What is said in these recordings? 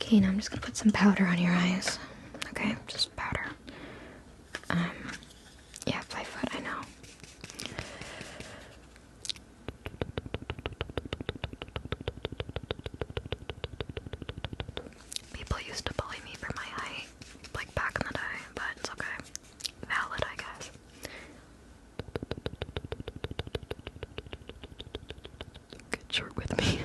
Okay, now I'm just gonna put some powder on your eyes. Okay, just powder. Yeah, 5 foot, I know. People used to bully me for my height, like back in the day, but it's okay. Valid, I guess. Get short with me.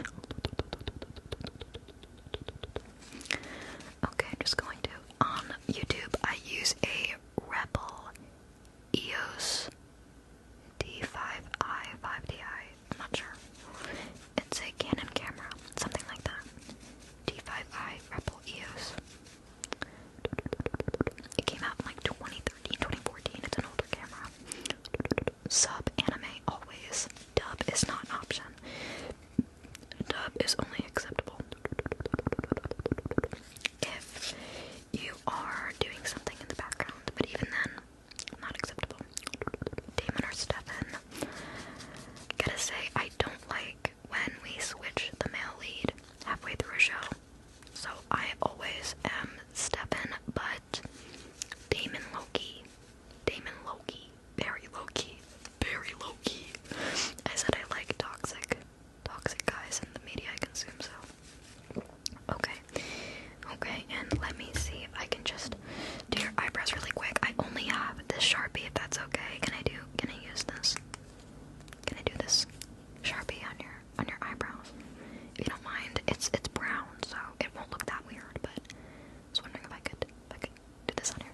Okay, I'm just going to, on YouTube, I use a Rebel EOS D5i, 5DI, I'm not sure. It's a Canon camera, something like that. D5i Rebel EOS. It came out in like 2013, 2014, it's an older camera. Sub anime always. Dub is not an option. Dub is only acceptable if you are doing something in the background, but even then, not acceptable. Damon or Stefan, gotta say, I don't like when we switch the male lead halfway through a show. So I always am Stefan, but Damon Loki. Damon Loki. Very low-key. Very low-key. I said I like toxic guys in the media I consume, so. Okay. Okay, and let me see if I can just do your eyebrows really quick. I only have this Sharpie, if that's okay. Can I use this? Can I do this Sharpie on your eyebrows? If you don't mind, it's brown, so it won't look that weird, but I was wondering if I could do this on here.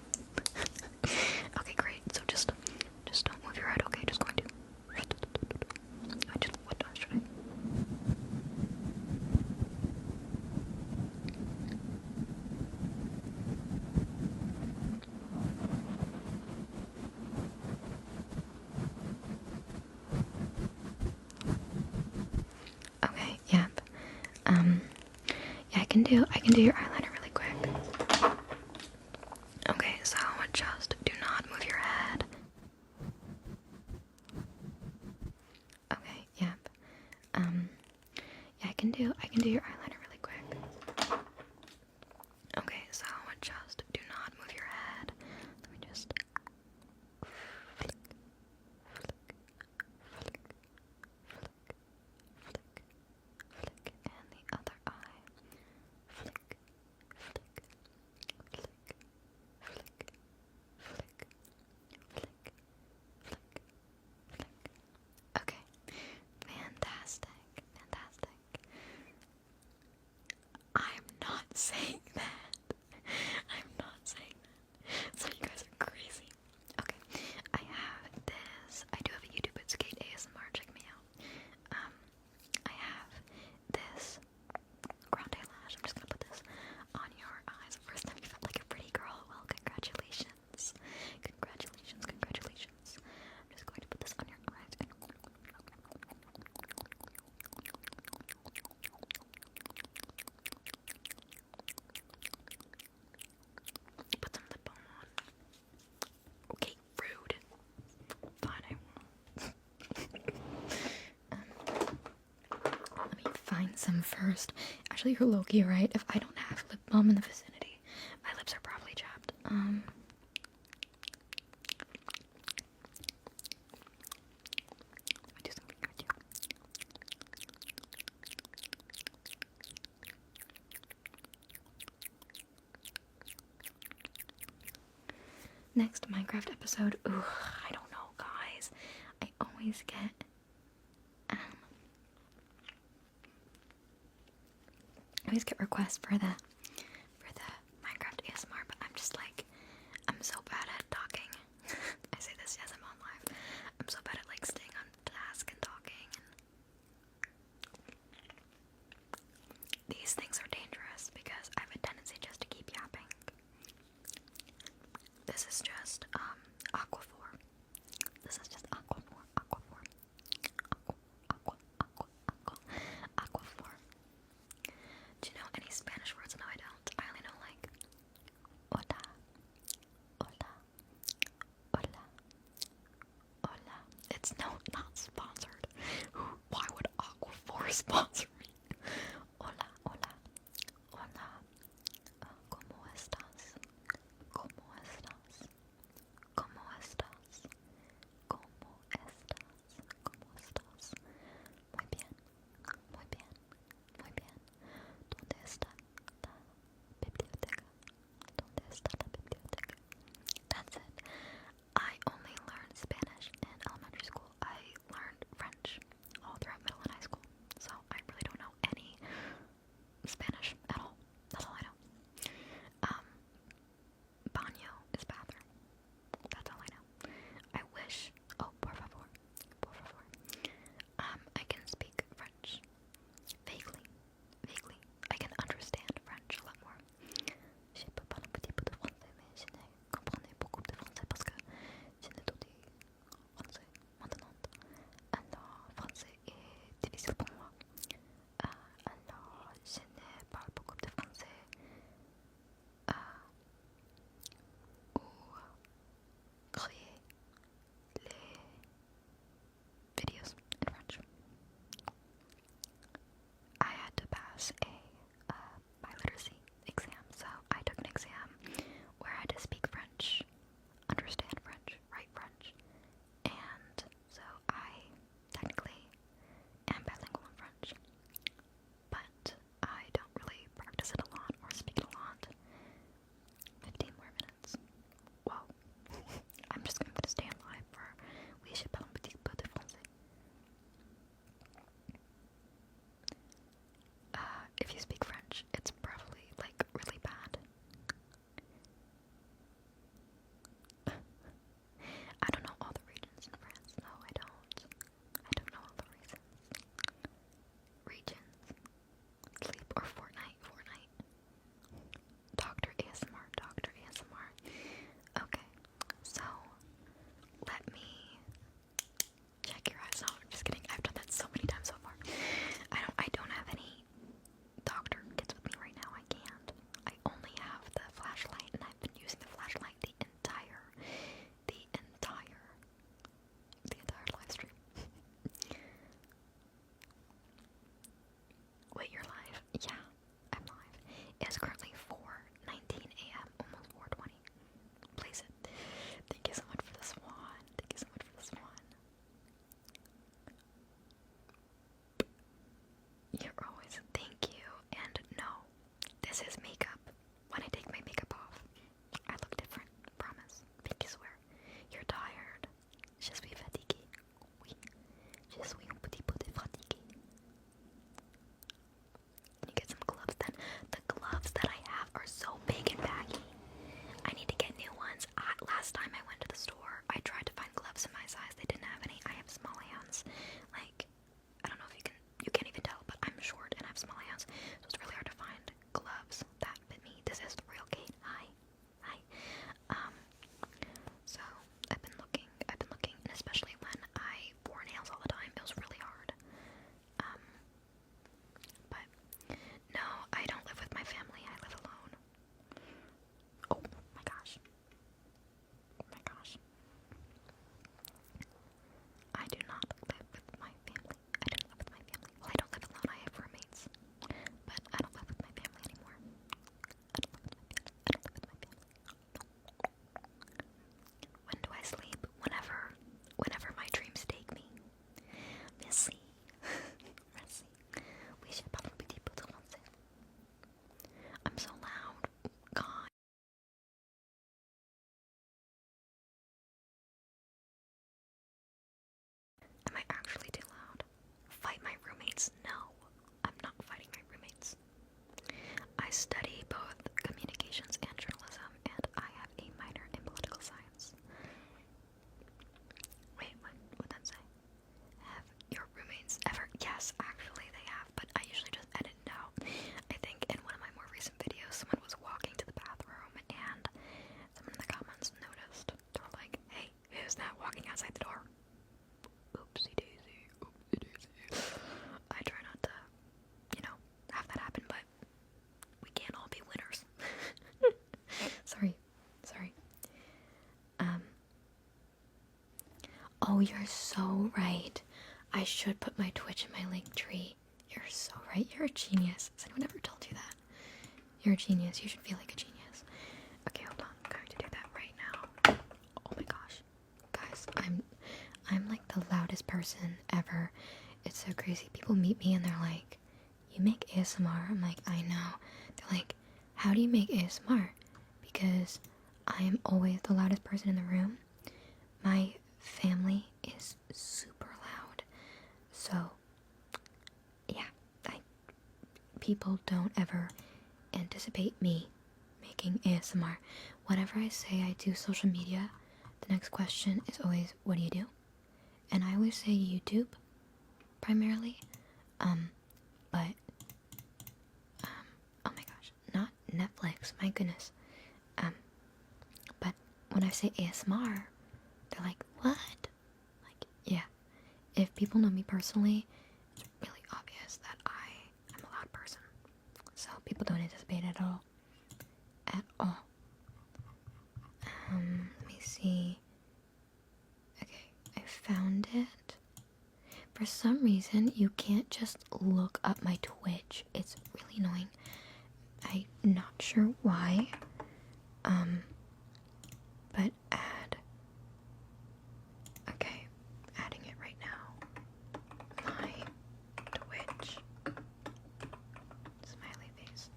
Okay, great. So just don't move your head, okay? Just going to what should I? Okay, yep. Yeah, I can do your eyeliner really quick. Okay, so just do not move your head. Okay, yep. Yeah, I can do your eyeliner really quick. Okay, so just do not move your head. Let me just flick, flick, flick, flick, flick, flick, and the other eye. Flick, flick, flick, flick, flick, flick, flick, flick. Okay, fantastic. I'm not saying that. I'm not saying that. So you guys are crazy. Okay, I have this. I do have a YouTube. It's CaitASMR. Check me out. I have this grande lash. I'm just gonna put this on your eyes. First time you felt like a pretty girl. Well, congratulations. Congratulations. I'm just going to put this on your eyes and put some lip balm on. Okay, rude. Fine, I won't. Let me find some first. Actually, you're low-key right. If I don't have lip balm in the vicinity, my lips are probably chapped. Let me do something with you. Next Minecraft episode. Ooh, I don't know, guys. I always get requests for the Minecraft ASMR, but I'm just like, I'm so bad at talking. I say this as I'm on live. I'm so bad at like staying on task and talking, and these things are dangerous because I have a tendency just to keep yapping. This is just Aquaphor. This is just Aquaphor. Aquaphor. Do you know any Spanish words? No, I don't. I only know like hola, hola, hola, hola. It's not sponsored. Why would Aquaphor sponsor me? Hola, hola, hola, was a biliteracy exam. So I took an exam where I had to speak French, understand French, write French, and so I technically am bilingual in French, but I don't really practice it a lot or speak it a lot. 15 more minutes. Whoa. I'm just going to stand live for Oui, je parle un petit peu de français. If you speak French, it's probably like really bad. I don't know all the regions in France. No, I don't. I don't know all the regions. Sleep or Fortnite. Dr. ASMR. Okay, so let me check your eyes out. I'm just kidding. I've done that so many times so far. I don't have any doctor kits with me right now. I can't. I only have the flashlight, and I've been using the flashlight the entire live stream. Wait, you're live? Yeah, I'm live. It's currently 4:19 a.m., almost 4:20. Place it. Thank you so much for the swan. You're always thank you. And no, this is makeup. When I take my makeup off, I look different. Promise. Pinky swear. You're tired. Je suis fatiguée. Oui. Je suis un petit peu fatiguée. Can you get some gloves then? The gloves that I have are so big and baggy. I need to get new ones. Last time I went to the store, I tried to find gloves in my size. They didn't have any. I have small hands. Like, I don't know if you can't even tell, but I'm short and I have small hands, so it's really hard to find gloves that fit me. This is the real Cait. Hi. So I've been looking, and especially when I wore nails all the time, it was really hard. But no, I don't live with my family. I live alone. Oh my gosh. I do not live with my family. Well, I don't live alone. I have roommates. But I don't live with my family anymore. When do I sleep? Whenever my dreams take me. Merci. Oui, je parle un petit peu de français. I'm so loud. God. Am I actually too loud? Fight my roommates? No. I'm not fighting my roommates. I study both communications and journalism, and I have a minor in political science. Wait, what would that say? Have your roommates ever? Yes, actually they have, but I usually just edit it out. I think in one of my more recent videos, someone was walking to the bathroom, and someone in the comments noticed. They were like, hey, who's that walking outside the door? Oopsie daisy. I try not to, have that happen, but we can't all be winners. Sorry. Oh, you're so right. I should put my Twitch in my link tree. You're so right. You're a genius. Has anyone ever told you that? You're a genius. You should feel like a genius. Okay, hold on. I'm going to do that right now. Oh my gosh. Guys, I'm like the loudest person ever. It's so crazy. People meet me and they're like, you make ASMR? I'm like, I know. They're like, how do you make ASMR? Because I am always the loudest person in the room. My family is super loud. So, yeah, people don't ever anticipate me making ASMR. Whenever I say I do social media, the next question is always, what do you do? And I always say YouTube, primarily. But, oh my gosh, not Netflix, my goodness. But when I say ASMR, they're like, what? Like, yeah. If people know me personally, it's really obvious that I am a loud person. So people don't anticipate it at all. Let me see. Okay, I found it. For some reason, you can't just look up my Twitch. It's really annoying. I'm not sure why. But add. Okay, adding it right now. My Twitch smiley face.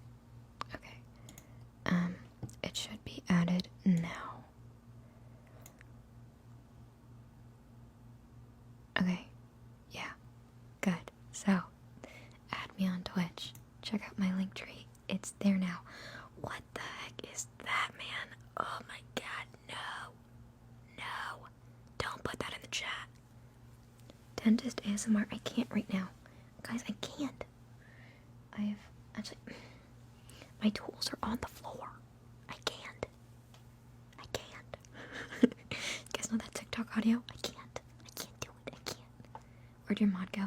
Okay. It should be added now. Okay. Yeah. Good. So, add me on Twitch. Check out my link tree. It's there now. What the heck is that, man? Oh my god, no. No. Don't put that in the chat. Dentist ASMR, I can't right now. Guys, I can't. Actually, my tools are on the floor. I can't. You guys know that TikTok audio? I can't do it. I can't. Where'd your mod go?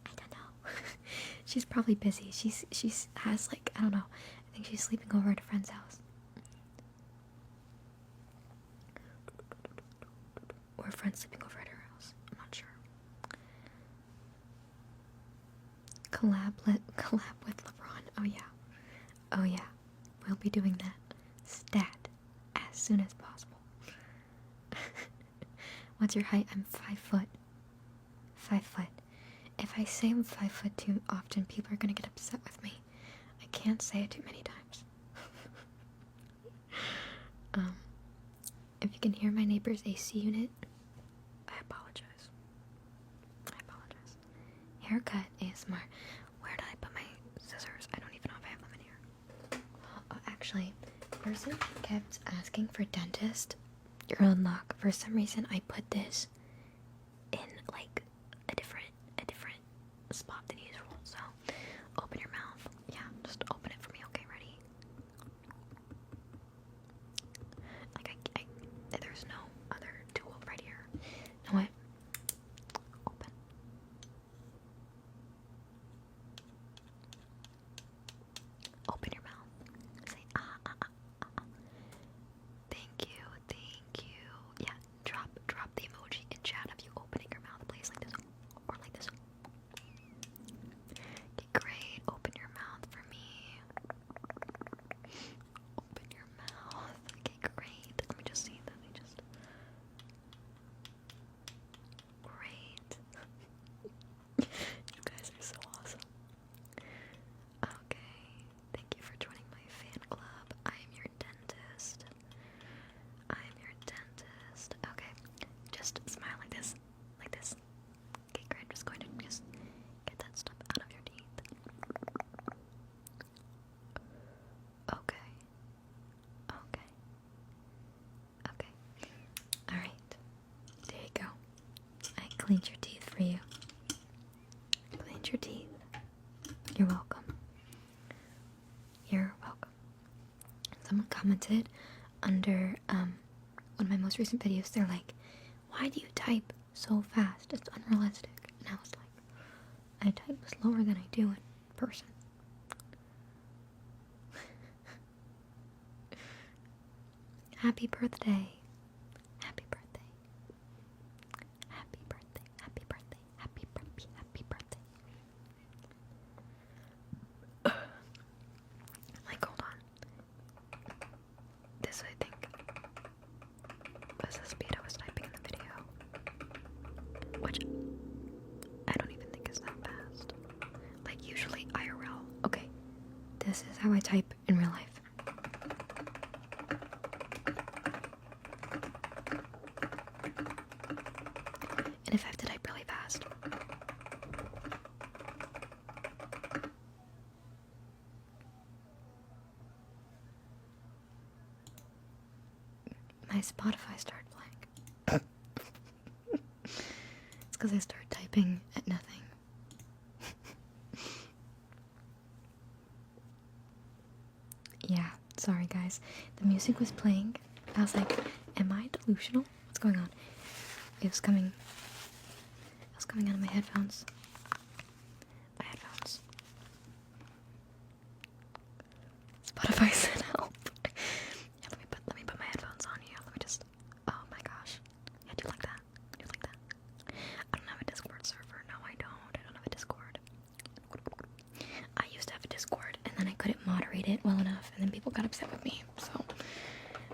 I don't know. She's probably busy. She's has like, I don't know. I think she's sleeping over at a friend's house. Or a friend sleeping over at her house. I'm not sure. Collab with LeBron. Oh yeah. We'll be doing that. Stat. As soon as possible. What's your height? I'm 5 foot. 5 foot. If I say I'm 5 foot too often, people are gonna get upset with me. I can't say it too many times. If you can hear my neighbor's AC unit, I apologize. Haircut ASMR. Where did I put my scissors? I don't even know if I have them in here. Oh, actually, person kept asking for dentist. You're in luck. For some reason, I put this in like a different spot than usual. So, open your mouth. Yeah, just open it for me. Okay, ready? Like there's no other tool right here. You know what? Open. Open your mouth. Say Thank you. Yeah, drop the emoji in chat of you opening your mouth, please, like this or like this. Okay, great. Open your mouth for me. Open your mouth. Okay, great. Let me just see that. Great. You guys are so awesome. Okay. Thank you for joining my fan club. I'm your dentist. Okay. Just smile like this. Okay, great. I'm just going to just get that stuff out of your teeth. Okay. Alright. There you go. I cleaned your teeth for you. Cleaned your teeth. You're welcome. Someone commented under one of my most recent videos. They're like, why do you type so fast? It's unrealistic. And I was like, I type slower than I do in person. Happy birthday. Happy birthday. Happy birthday. Happy birthday. Happy birthday. Happy birthday. Like, hold on. This, I think, was the speed I was typing in the video. Which I don't even think is that fast. Like, usually IRL. Okay. This is how I type in real life. And if I have to type really fast. My Spotify started playing. It's because I started typing at nothing. Yeah, sorry guys. The music was playing. I was like, am I delusional? What's going on? It was coming out of my headphones. Spotify said help. Yeah, let me put my headphones on here. Let me just, oh my gosh. Yeah, do you like that? I don't have a Discord server. No, I don't have a Discord. I used to have a Discord couldn't moderate it well enough, and then people got upset with me. So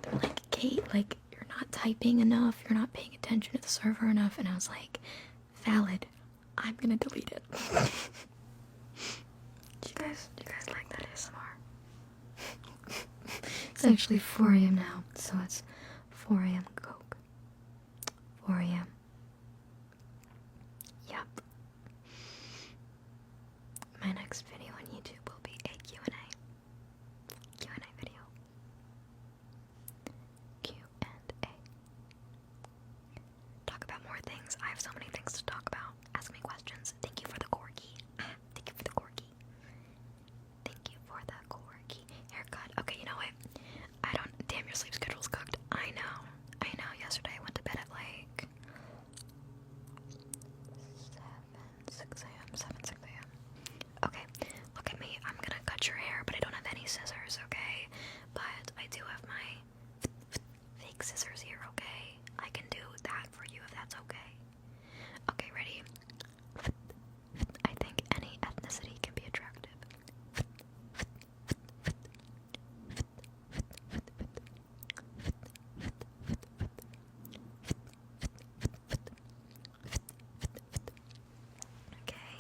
they're like, Cait, like, you're not typing enough, you're not paying attention to the server enough. And I was like, valid, I'm gonna delete it. Do you guys like that ASMR? It's actually 4 a.m. now, so it's 4 a.m. Coke. 4 a.m. Yup. My next video on YouTube will be a Q&A. Q&A video. Q&A. Talk about more things. I have so many things to talk about. Ask me questions. Thank you for the corgi. Thank you for the corgi. Thank you for the corgi. Haircut. Okay, you know what? Damn, your sleep schedule's cooked. I know. Yesterday I went to bed at like 6 a.m. Okay, look at me. I'm gonna cut your hair, but I don't have any scissors, okay? But I do have my fake scissors here, okay? I can do that for you if that's okay. Okay, ready? I think any ethnicity can be attractive. Okay,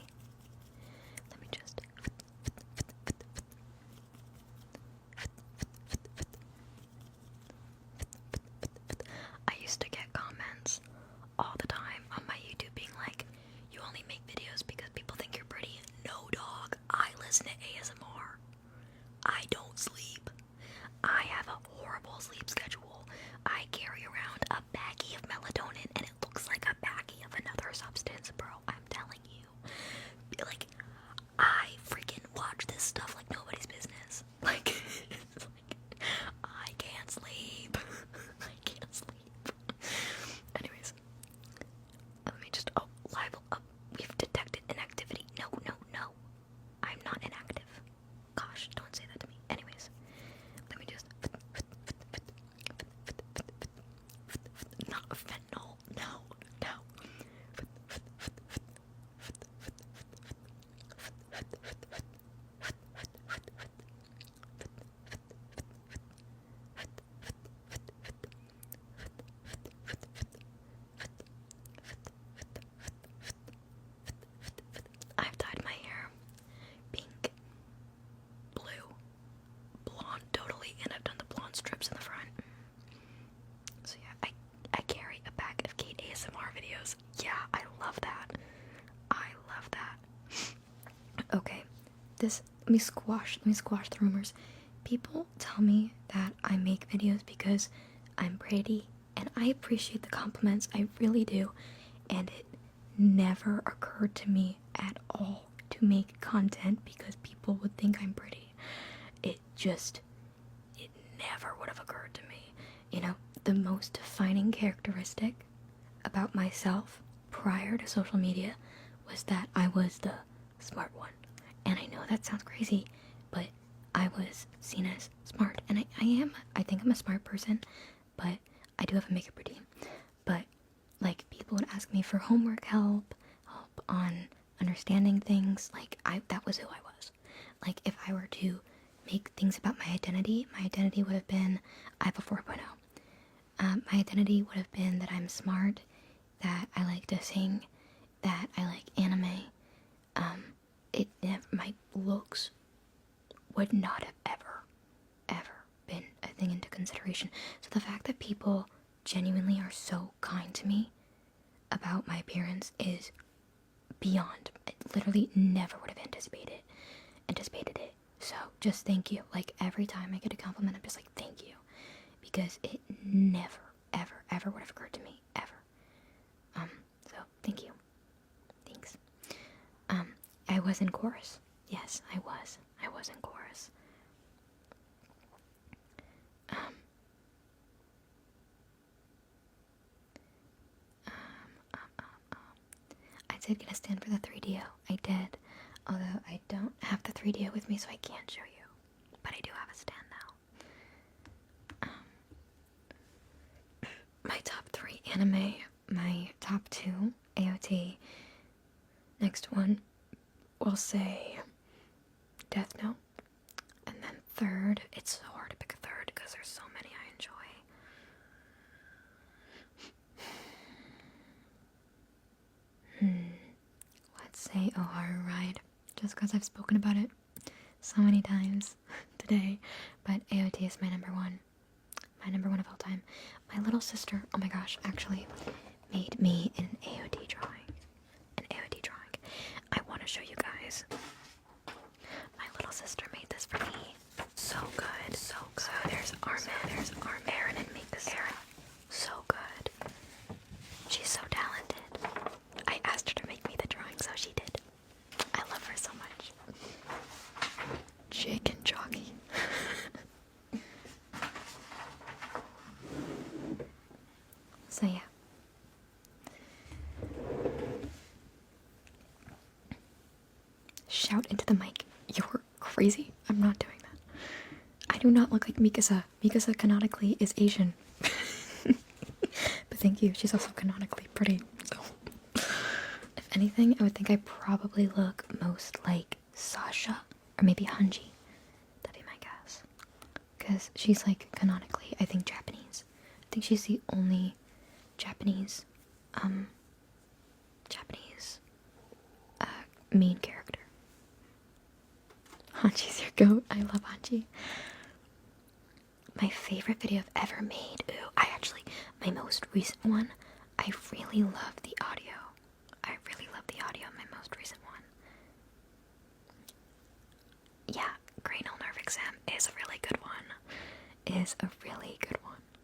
let me just. I used to get comments all the time on my YouTube being like, you only make videos because people think you're pretty. No, dog, I listen to ASMR. I don't sleep. I have a horrible sleep schedule. I carry around a baggie of melatonin and it looks like a baggie of another substance, bro. I'm telling you. Like, I freaking watch this stuff like nobody's business. Like, I can't sleep. I can't sleep. Anyways, let me just, libel up. We've detected inactivity. No. I'm not inactive. Gosh, don't say that to me. Anyways, let me just, not fentanyl. No. I've dyed my hair pink, blue, blonde totally, and I've done the blonde strips in the front. So yeah, I carry a pack of CaitASMR videos. Yeah, I love that. Okay, let me squash the rumors. People tell me that I make videos because I'm pretty, and I appreciate the compliments, I really do, and it never occurred to me at all to make content because people would think I'm pretty. It never would have occurred to me. You know, the most defining characteristic about myself prior to social media was that I was the smart one. And I know that sounds crazy, but I was seen as smart. And I think I'm a smart person, but I do have a makeup routine. But, like, people would ask me for homework help on understanding things. Like, that was who I was. Like, if I were to make things about my identity would have been, I have a 4.0. My identity would have been that I'm smart, that I like to sing, that I like anime. My looks would not have ever been a thing into consideration. So the fact that people genuinely are so kind to me about my appearance is beyond. I literally never would have anticipated it. So just thank you. Like, every time I get a compliment, I'm just like, thank you, because it never ever would have occurred to me, ever. So thank you. Thanks. I was in chorus. Yes, I was in chorus. I did get a stand for the 3DO. I did. Although I don't have the 3DO with me, so I can't show you. But I do have a stand now. My top 3 anime, my top 2 AOT. Next one, we'll say Death Note. And third. It's so hard to pick a third because there's so many I enjoy. Let's say A Horror Ride, just because I've spoken about it so many times today, but AOT is my number one of all time. My little sister, oh my gosh, actually made me an AOT drawing. I want to show you guys. My little sister made this for me. So good, so good. So there's Armin, Aaron, and make this Aaron. So good. She's so talented. I asked her to make me the drawing, so she did. I love her so much. Jake and Jockey. So yeah. Shout into the mic. You're crazy. I'm not doing that. I do not look like Mikasa. Mikasa canonically is Asian. But thank you. She's also canonically pretty. So, if anything, I would think I probably look most like Sasha or maybe Hanji. That'd be my guess. Because she's like canonically, I think, Japanese. I think she's the only Japanese main character. Hanji's your goat. I love Hanji. My favorite video I've ever made. Ooh, my most recent one, I really love the audio. In my most recent one. Yeah, cranial nerve exam is a really good one.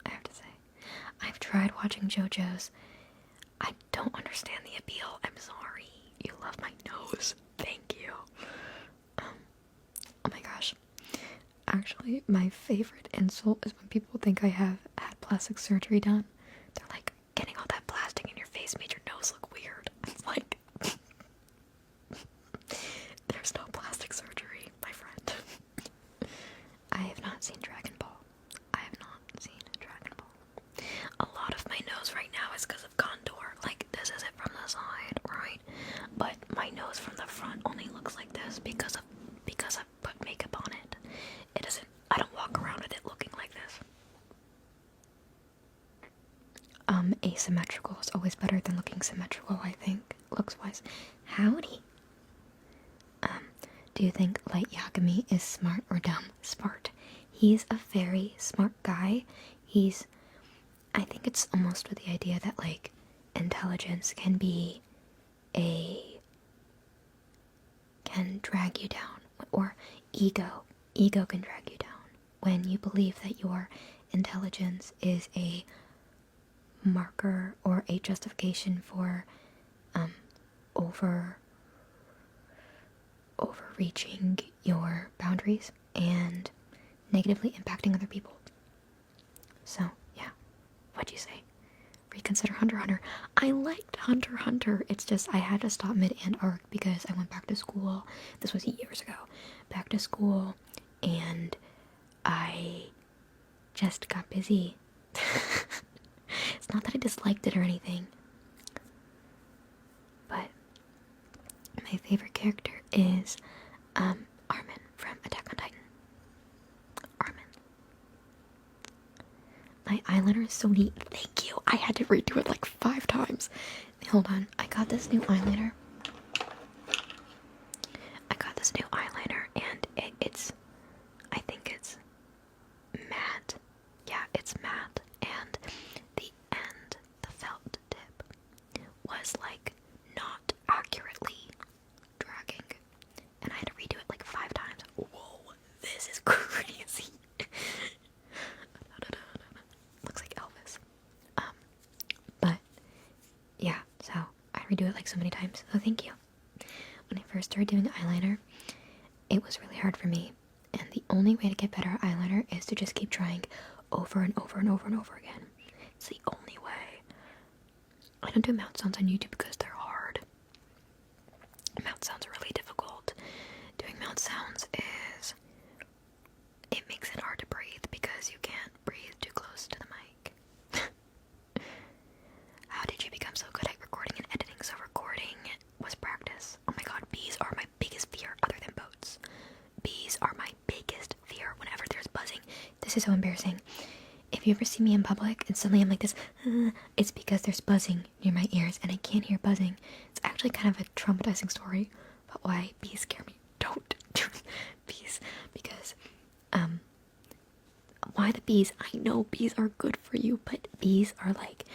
I have to say. I've tried watching JoJo's. I don't understand the appeal. I'm sorry. You love my nose. Thank you. Oh my gosh. Actually, my favorite insult is when people think I have had plastic surgery done. They're like, getting all that plastic in your face made your nose look weird. It's like, there's no plastic surgery, my friend. I have not seen Dragon Ball. A lot of my nose right now is because of contour. Like, this is it from the side, right? But my nose from the front only looks like this because I put makeup on it. I don't walk around with it looking like this. Asymmetrical is always better than looking symmetrical, I think, looks-wise. Howdy. Do you think Light Yagami is smart or dumb? Smart. He's a very smart guy. I think it's almost with the idea that, like, intelligence can drag you down, or ego can drag you down when you believe that your intelligence is a marker or a justification for overreaching your boundaries and negatively impacting other people. So yeah, what'd you say? Reconsider Hunter x Hunter. I liked Hunter x Hunter. It's just I had to stop mid-end arc because I went back to school. This was years ago. Back to school, and I just got busy. It's not that I disliked it or anything, but my favorite character is Armin from Attack on Titan. Armin. My eyeliner is so neat. Thank you. I had to redo it like 5 times. Hold on. I got this new eyeliner. And I think it's matte. Yeah, it's matte. And the felt tip was like not accurately dragging. And I had to redo it like 5 times. Whoa, this is crazy. Looks like Elvis. But yeah, so I redo it like so many times. So thank you. When I first started doing eyeliner, it was really hard for me. And the only way to get better at eyeliner is to just keep trying over and over and over and over again. It's the only way. I don't do mouth sounds on YouTube because they're hard. Mouth sounds are really difficult. Doing mouth sounds it makes it hard to breathe because you can't breathe too close to the mic. How did you become so good at recording and editing? So recording was practice. Oh my god, bees are my biggest fear other than boats. Bees are my biggest fear. Whenever there's this is so embarrassing. If you ever see me in public and suddenly I'm like this, it's because there's buzzing near my ears and I can't hear buzzing. It's actually kind of a traumatizing story about why bees scare me. Don't do bees, because why the bees? I know bees are good for you, but bees are like,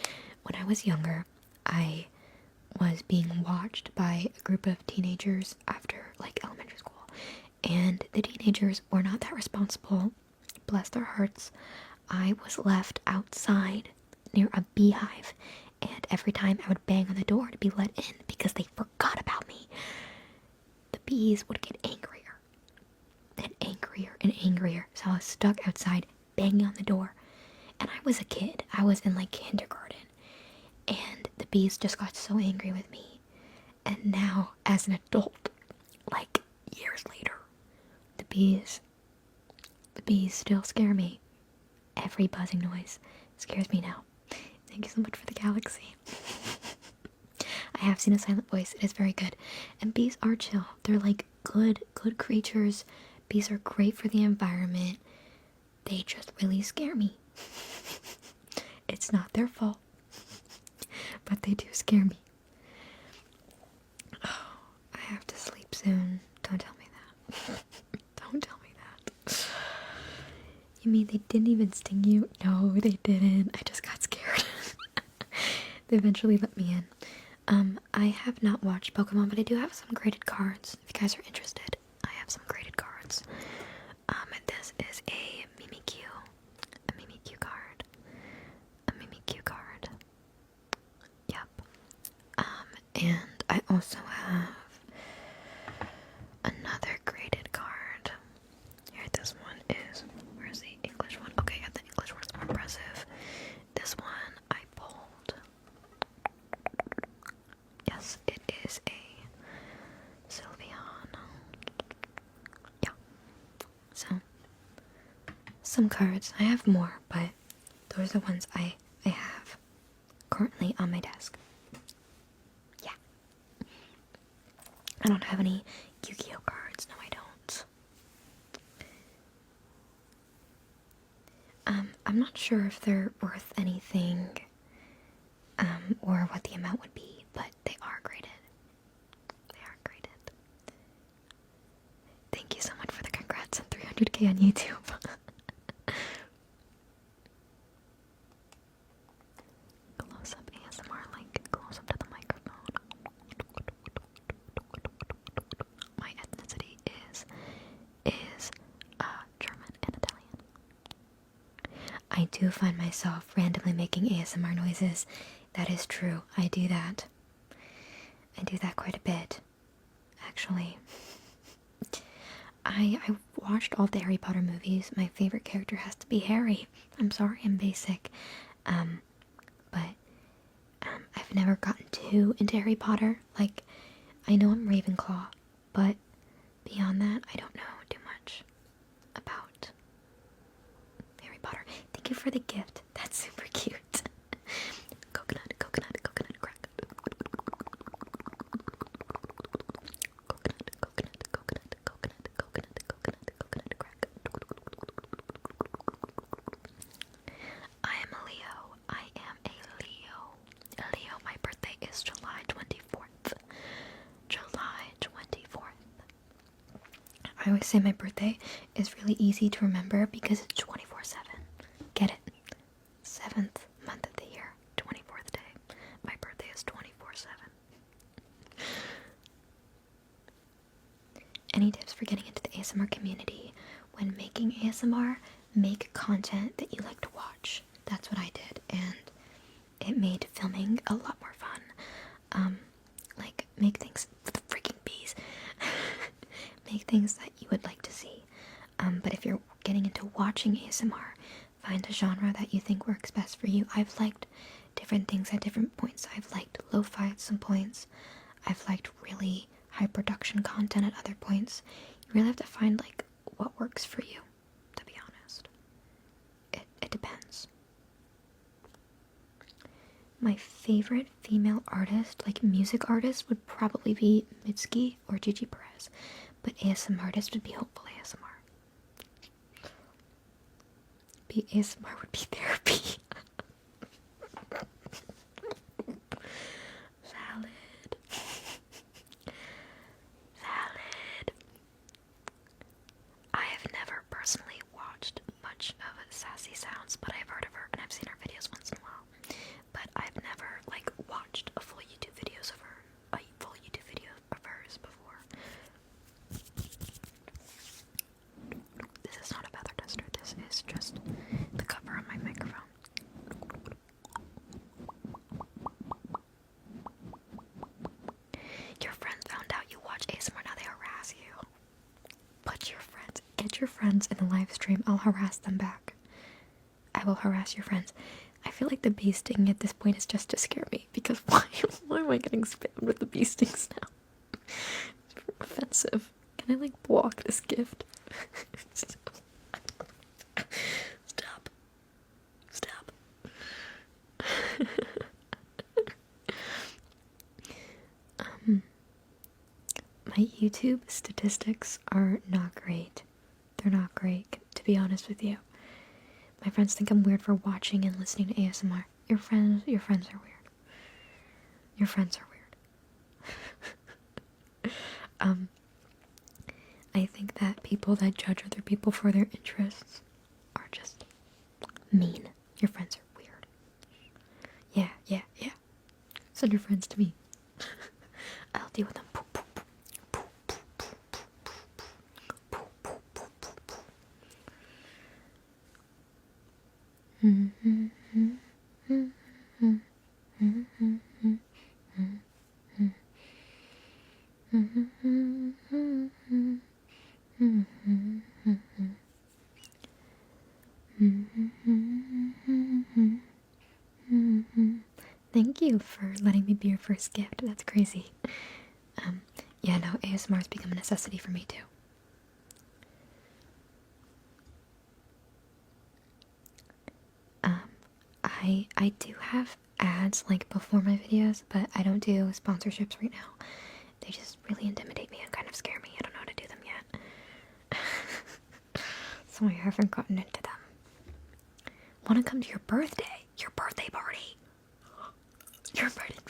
when I was younger, I was being watched by a group of teenagers after like elementary school, and the teenagers were not that responsible, bless their hearts. I was left outside near a beehive, and every time I would bang on the door to be let in because they forgot about me, the bees would get angrier and angrier and angrier. So I was stuck outside banging on the door, and I was a kid. I was in like kindergarten, and the bees just got so angry with me. And now, as an adult, like years later, the bees still scare me. Every buzzing noise scares me now. Thank you so much for the galaxy. I have seen A Silent Voice. It is very good. And bees are chill. They're like good creatures. Bees are great for the environment. They just really scare me. It's not their fault, but they do scare me. Oh, I have to sleep soon. Don't tell me that. Don't tell me that. You mean they didn't even sting you? No, they didn't. I just got scared. They eventually let me in. I have not watched Pokemon, but I do have some graded cards. If you guys are interested, I have some graded cards. And this is a Mimikyu card. A Mimikyu card. Yep. And I also have another graded card. Here, this one is, where's the English one? Okay, yeah, the English one's more impressive. This one I pulled. Yes, it is a Sylveon. Yeah. So, some cards. I have more, but those are the ones I have currently on my desk. Yeah. I don't have any Yu-Gi-Oh cards. No, I don't. I'm not sure if they're worth anything, or what the amount would be, but they are graded. They are graded. Thank you so much for the congrats on 300k on YouTube. Close up ASMR, like close up to the microphone. My ethnicity is German and Italian. I do find myself randomly making ASMR noises. That is true. I do that. I do that quite a bit, actually. I watched all the Harry Potter movies. My favorite character has to be Harry. I'm sorry, I'm basic. But I've never gotten too into Harry Potter. Like, I know I'm Ravenclaw, but beyond that, I don't know too much about Harry Potter. Thank you for the gift. That's super cute. Coconut crack. Coconut crack. I am a Leo. My birthday is July 24th. July 24th. I always say my birthday is really easy to remember because it's 24/7. Get it? 7th month of the year, 24th day. My birthday is 24/7. Any tips for getting into the ASMR community? When making ASMR, make content that you like to watch. That's what I did, and it made filming a lot more fun. Like, make things with the freaking bees. Make things that you would like to see. But if you're getting into watching ASMR, find a genre that you think works best for you. I've liked different things at different points. I've liked lo-fi at some points. I've liked really high production content at other points. You really have to find like what works for you, to be honest. It depends. My favorite female artist, like music artist, would probably be Mitski or Gigi Perez, but ASMR artist would be Hopeful ASMR. therapy. ASMR would be therapy. Valid. Valid. I have never personally watched much of Sassy Sounds, but I've heard of her and I've seen her videos once in a while. But I've never like watched a full YouTube video of hers before. This is not a feather duster. This is just the cover on my microphone. Your friends found out you watch ASMR, now they harass you. But your friends, get your friends in the live stream. I'll harass them back. I will harass your friends. I feel like the bee sting at this point is just to scare me, because why am I getting spammed with the bee stings now? It's offensive. Can I like block this gift? Stop. Stop. My YouTube statistics are not great. They're not great, to be honest with you. My friends think I'm weird for watching and listening to ASMR. Your friends are weird. Your friends are weird. I think that people that judge other people for their interests are just mean. Your friends are weird. Yeah. Send your friends to me. I'll deal with them. Thank you for letting me be your first gift. That's crazy. Yeah, no, ASMR has become a necessity for me too. I do have ads like before my videos, but I don't do sponsorships right now. They just really intimidate me and kind of scare me. I don't know how to do them yet. So I haven't gotten into them. Want to come to your birthday? Your birthday party? You invited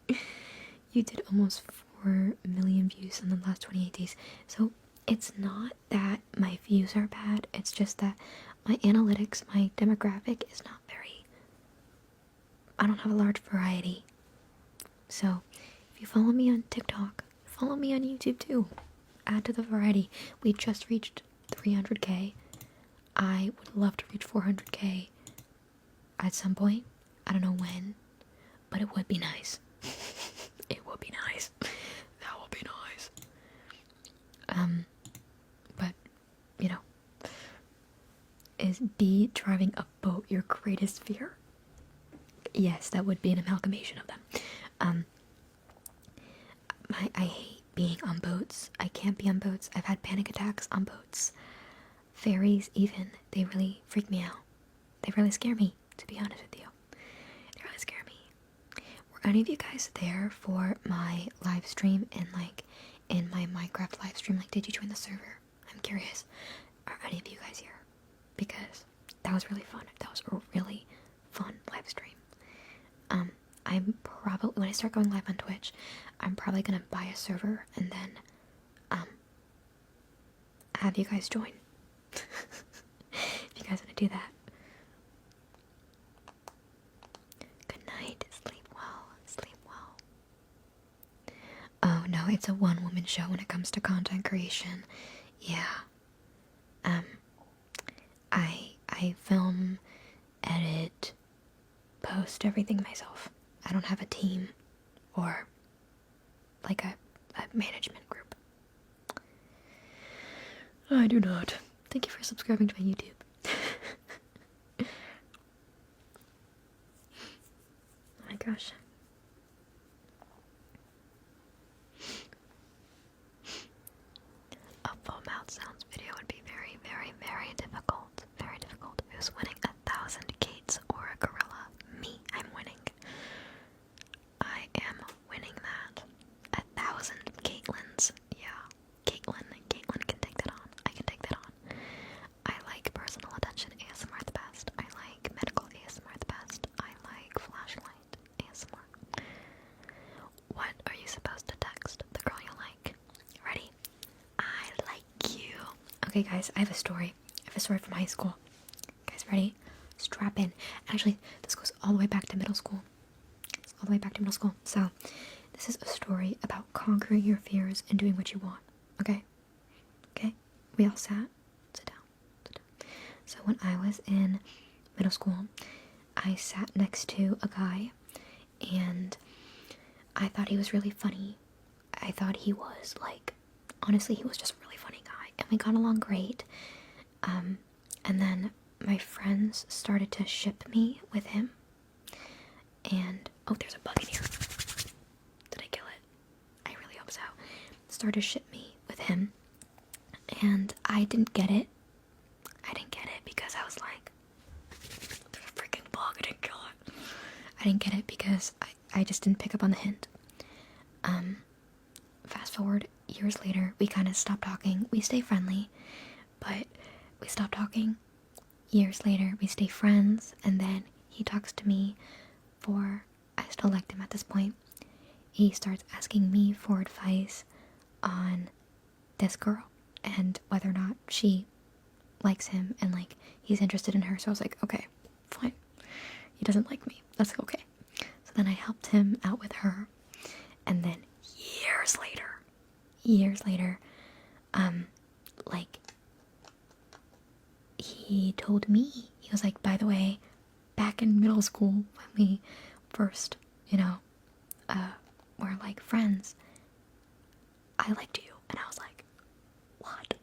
me. You did almost 4 million views in the last 28 days. So it's not that my views are bad. It's just that my analytics, my demographic is not very... I don't have a large variety. So if you follow me on TikTok, follow me on YouTube too. Add to the variety. We just reached 300k. I would love to reach 400k at some point. I don't know when, but it would be nice. It would be nice. That would be nice. But, you know, is bee driving a boat your greatest fear? Yes, that would be an amalgamation of them. I hate being on boats. I can't be on boats. I've had panic attacks on boats. Ferries even, they really freak me out. They really scare me, to be honest with you. They really scare me. Were any of you guys there for my live stream and like in my Minecraft live stream? Like, did you join the server? I'm curious. Are any of you guys here? Because that was really fun. That was a really fun live stream. I'm probably, when I start going live on Twitch, I'm probably gonna buy a server and then have you guys join. If you guys want to do that. Good night. Sleep well. Sleep well. Oh no, it's a one-woman show when it comes to content creation. Yeah. I film, edit, post everything myself. I don't have a team or like a management group. I do not. Thank you for subscribing to my YouTube. Oh my gosh. A full mouth sounds video would be very, very, very difficult. Very difficult. Who's winning 1,000 Caits or a gorilla? Me. I'm winning. I am winning that. 1,000 Caitlins. Yeah. Caitlin can take that on. I can take that on. I like personal attention. Okay, guys, I have a story. I have a story from high school. Guys, ready? Strap in. Actually, this goes all the way back to middle school. It's all the way back to middle school. So, this is a story about conquering your fears and doing what you want. Okay? Okay? We all sat? Sit down. Sit down. So, when I was in middle school, I sat next to a guy, and I thought he was really funny. I thought he was, like, honestly, he was just a really funny guy, and we got along great. And then my friends started to ship me with him, and, oh, there's a bug in here. Did I kill it? I really hope so. Started to ship me with him, and I didn't get it. I didn't get it because I was like, there's a freaking bug, I didn't kill it. I didn't get it because I just didn't pick up on the hint. Fast forward years later, we kind of stopped talking. We stay friendly, but we stopped talking. Years later, we stay friends, and then he talks to me I still liked him at this point. He starts asking me for advice on this girl and whether or not she likes him and, like, he's interested in her. So I was like, okay, fine. He doesn't like me. That's okay. So then I helped him out with her, and then years later, like, he told me, he was like, by the way, back in middle school when we first, were like friends, I liked you. And I was like, what?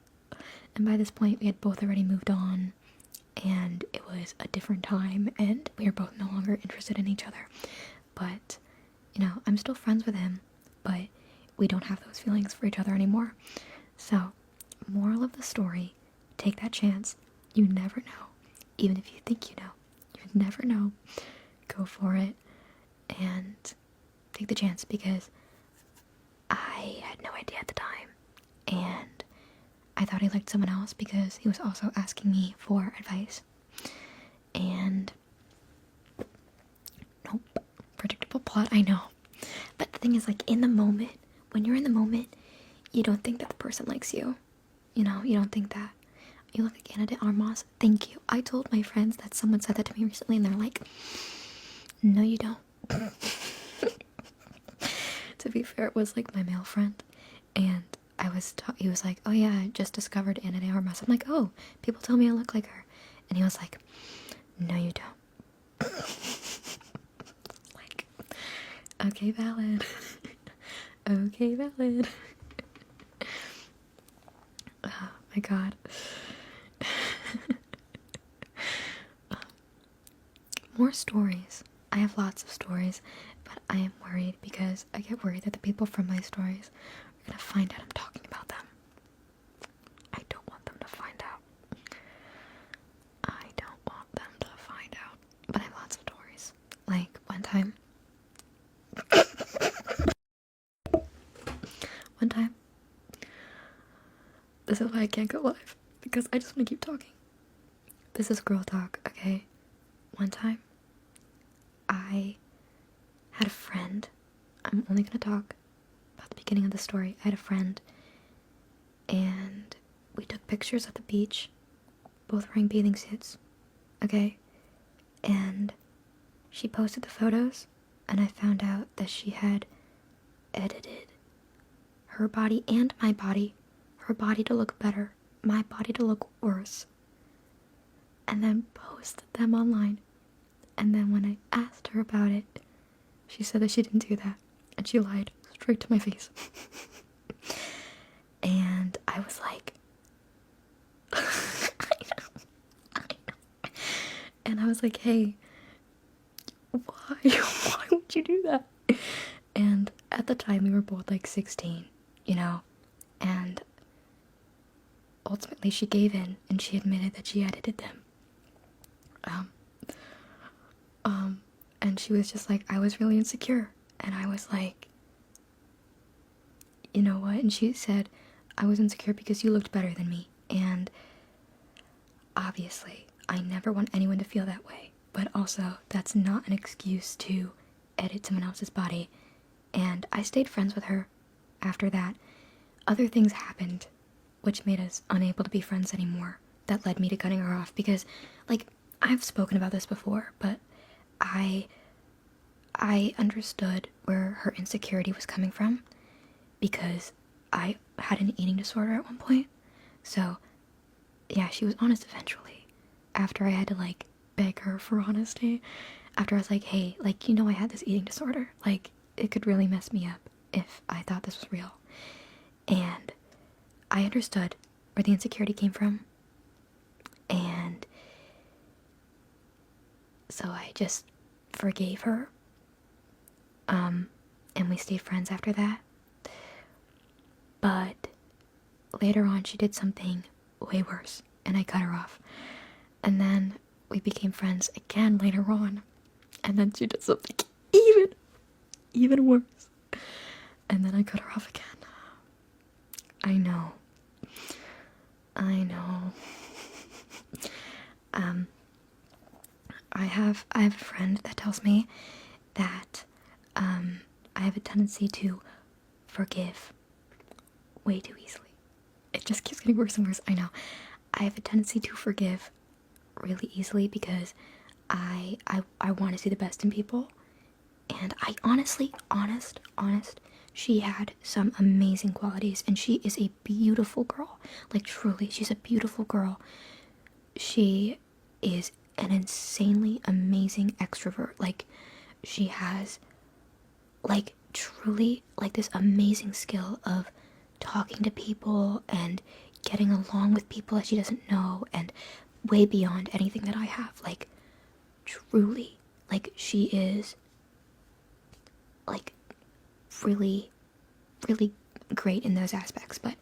And by this point, we had both already moved on, and it was a different time, and we were both no longer interested in each other. But, I'm still friends with him, but we don't have those feelings for each other anymore. So, moral of the story, take that chance. You never know. Even if you think you know, you never know. Go for it and take the chance, because I had no idea at the time, and I thought he liked someone else because he was also asking me for advice. And nope, predictable plot, I know. But the thing is, like, in the moment, when you're in the moment, you don't think that the person likes you. You don't think that. You look like CaitASMR. Thank you. I told my friends that someone said that to me recently, and they're like, no, you don't. To be fair, it was like my male friend, and he was like, oh yeah, I just discovered CaitASMR. I'm like, oh, people tell me I look like her. And he was like, no, you don't. Like, okay, valid. Okay, valid. Oh my god. More stories. I have lots of stories, but I am worried because I get worried that the people from my stories are gonna find out I'm talking about them. I don't want them to find out. I don't want them to find out. But I have lots of stories. Like, one time, this is why I can't go live, because I just want to keep talking. This is girl talk, okay? One time, I had a friend. I'm only gonna talk about the beginning of the story. I had a friend, and we took pictures at the beach, both wearing bathing suits, okay? And she posted the photos, and I found out that she had edited her body and my body, her body to look better, my body to look worse, and then posted them online. And then when I asked her about it, she said that she didn't do that, and she lied straight to my face. And I was like, I know. And I was like, hey, why would you do that? And at the time, we were both like 16, and ultimately she gave in, and she admitted that she edited them. And she was just like, I was really insecure. And I was like, you know what? And she said, I was insecure because you looked better than me. And obviously, I never want anyone to feel that way. But also, that's not an excuse to edit someone else's body. And I stayed friends with her after that. Other things happened which made us unable to be friends anymore. That led me to cutting her off because, like, I've spoken about this before, but I understood where her insecurity was coming from because I had an eating disorder at one point. So, yeah, she was honest eventually. After I had to, like, beg her for honesty. After I was like, hey, like, you know I had this eating disorder. Like, it could really mess me up if I thought this was real. And I understood where the insecurity came from. And so I just forgave her. And we stayed friends after that. But later on, she did something way worse, and I cut her off. And then we became friends again later on. And then she did something even worse. And then I cut her off again. I know. I have a friend that tells me that I have a tendency to forgive way too easily. It just keeps getting worse and worse. I know. I have a tendency to forgive really easily because I want to see the best in people. And I honestly, honest, she had some amazing qualities, and she is a beautiful girl. Like, truly, she's a beautiful girl. She is an insanely amazing extrovert. Like, she has, like, truly, like, this amazing skill of talking to people and getting along with people that she doesn't know, and way beyond anything that I have. Like, truly, like, she is, like, really great in those aspects. But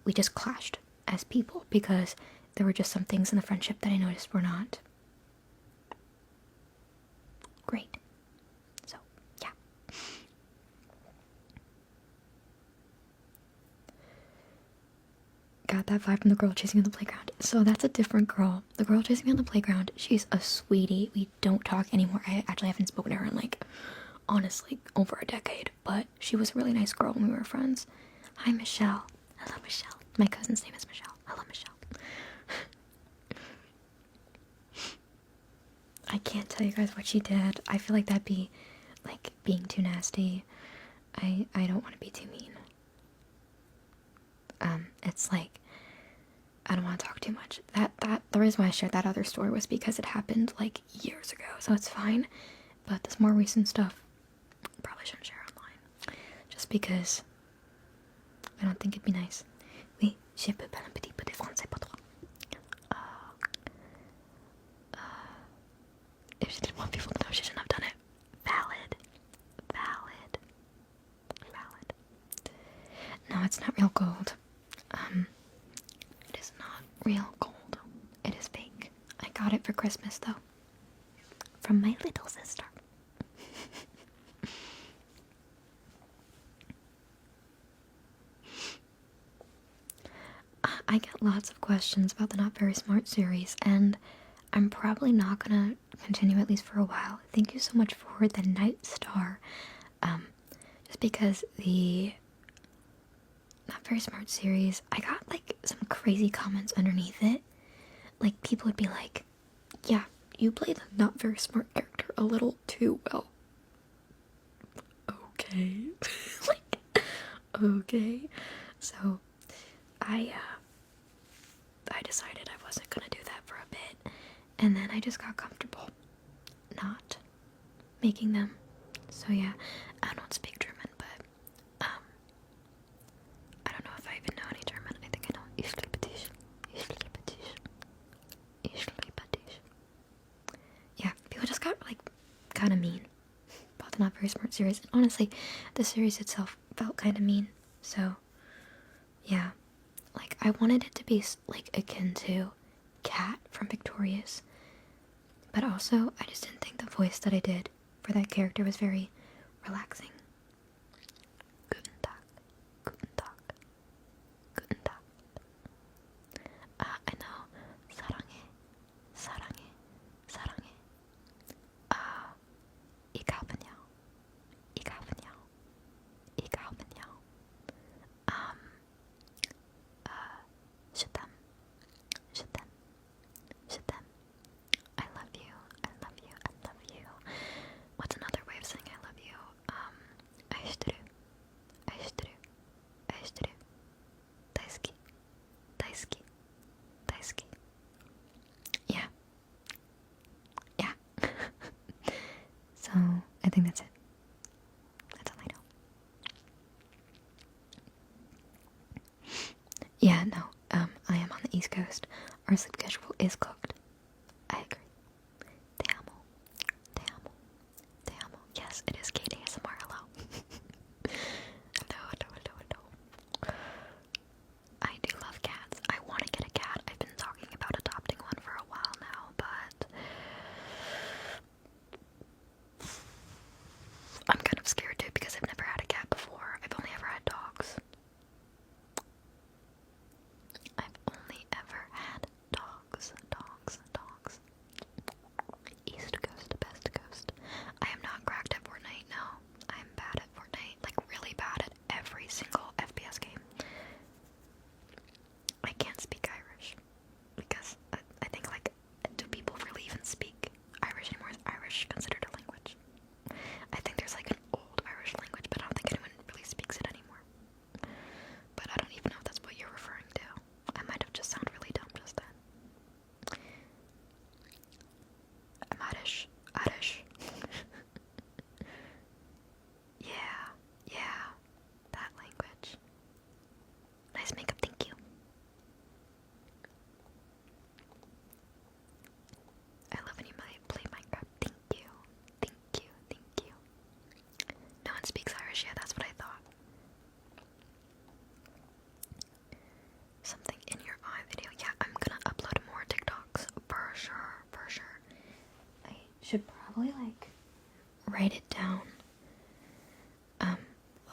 we just clashed as people because there were just some things in the friendship that I noticed were not great. So, yeah. Got that vibe from the girl chasing me on the playground. So that's a different girl. The girl chasing me on the playground, she's a sweetie. We don't talk anymore. I actually haven't spoken to her in, like, honestly, over a decade. But she was a really nice girl when we were friends. Hi, Michelle. Hello, Michelle. My cousin's name is Michelle. Hello, Michelle. I can't tell you guys what she did. I feel like that'd be, like, being too nasty. I don't want to be too mean. It's like, I don't want to talk too much. The reason why I shared that other story was because it happened, like, years ago, so it's fine. But this more recent stuff, probably shouldn't share online. Just because I don't think it'd be nice. Oui, je peux parler un petit peu de français pour toi. If she didn't want people to know, she shouldn't have done it. Valid. No, it's not real gold. It is not real gold. It is fake. I got it for Christmas, though. From my little sister. I get lots of questions about the Not Very Smart series, and I'm probably not gonna continue at least for a while. Thank you so much for the Night Star. Just because the Not Very Smart series, I got, like, some crazy comments underneath it. Like, people would be like, yeah, you play the Not Very Smart character a little too well. Okay. Like, okay. So, I decided I wasn't gonna do that for a bit, and then I just got comfortable not making them. So yeah, I don't speak German, but I don't know if I even know any German. I think I know Ich liebe dich. Yeah, people just got, like, kind of mean about the Not Very Smart series, and honestly, the series itself felt kind of mean. So yeah. Like, I wanted it to be, like, akin to Cat from Victorious. But also, I just didn't think the voice that I did for that character was very relaxing. Guten Tag. I know. 사랑해. Ik hou van jou. think that's it. That's all I know. Yeah, no, I am on the East Coast. Our sleep schedule is cooked. I agree. Te amo. Te amo. Te amo. Yes, it is CaitASMR. Hello. Hello. I do love cats. I want to get a cat. I've been talking about adopting one for a while now, but I'm kind of scared too because I've never had a cat before. I've only ever had dogs. I've only ever had dogs. East Coast, Best Coast. I am not cracked at Fortnite, no. I'm bad at Fortnite, like really bad at every single FPS game. I can't speak Irish because I think, like, do people really even speak Irish anymore? Is Irish considered a language? I think there's like an old Irish language, but I don't think anyone really speaks it anymore. But I don't even know if that's what you're referring to. I might have just sounded really dumb just then. I'm Irish. Yeah, that language. Nice makeup, thank you. I love when you play Minecraft. Thank you. No one speaks Irish, yeah, that's what I thought. Something in your eye video. Yeah, I'm gonna upload more TikToks for sure. I should probably like write it down.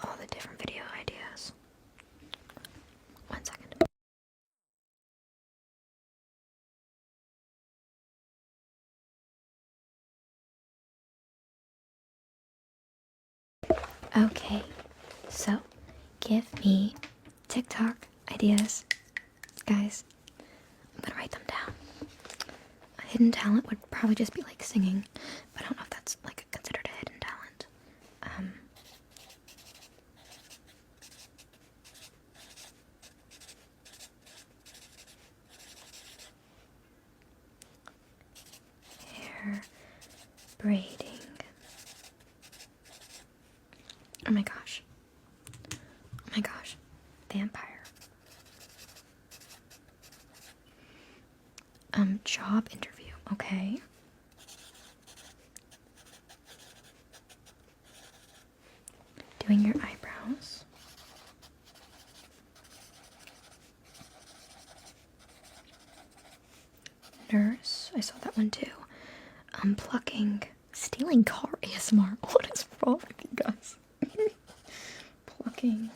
All the different video ideas. 1 second. Okay, so give me TikTok ideas, guys. I'm gonna write them down. A hidden talent would probably just be like singing, but I don't know if that's like considered a hidden talent. Hair braiding. Oh my gosh. Vampire. Job interview. Okay. Doing your eyebrows. Nurse. I saw that one too. Plucking. Stealing car ASMR. What is wrong with you guys? Plucking.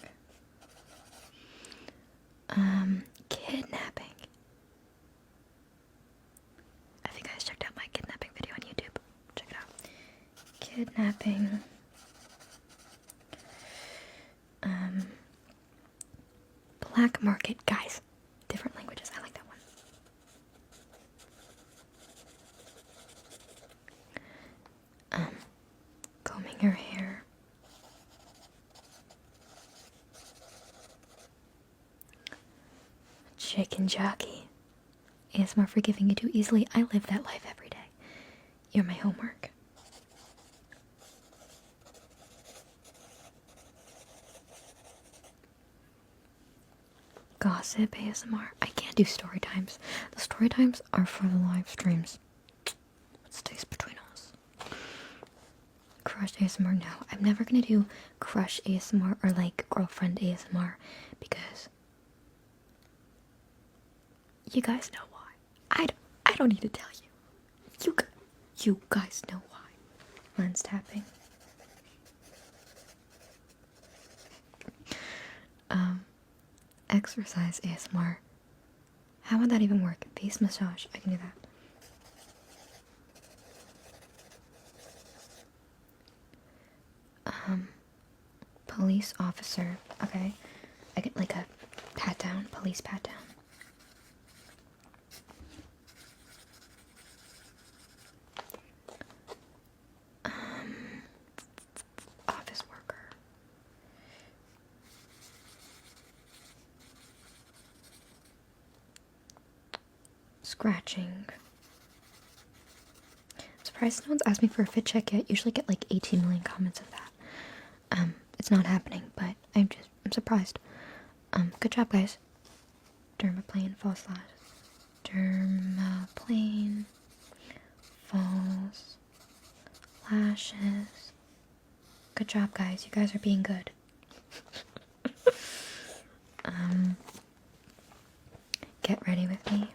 Kidnapping. I think I just checked out my kidnapping video on YouTube. Check it out. Kidnapping. Black market. Guys, different languages. I like that one. Combing your hair. Chicken jockey. ASMR forgiving you too easily. I live that life every day. You're my homework. Gossip ASMR. I can't do story times. The story times are for the live streams. It stays between us. Crush ASMR. No, I'm never gonna do crush ASMR or like girlfriend ASMR because you guys know why. I don't need to tell you. You guys know why. Lens tapping. Exercise ASMR. How would that even work? Face massage. I can do that. Police officer. Okay. I get like a pat down. Police pat down. Office worker. Scratching. It's surprised no one's asked me for a fit check yet. Usually get like 18 million comments of that. It's not happening, but I'm surprised. Good job, guys. Dermaplane, false lash. Dermaplane, false lashes. Good job, guys. You guys are being good. Get ready with me.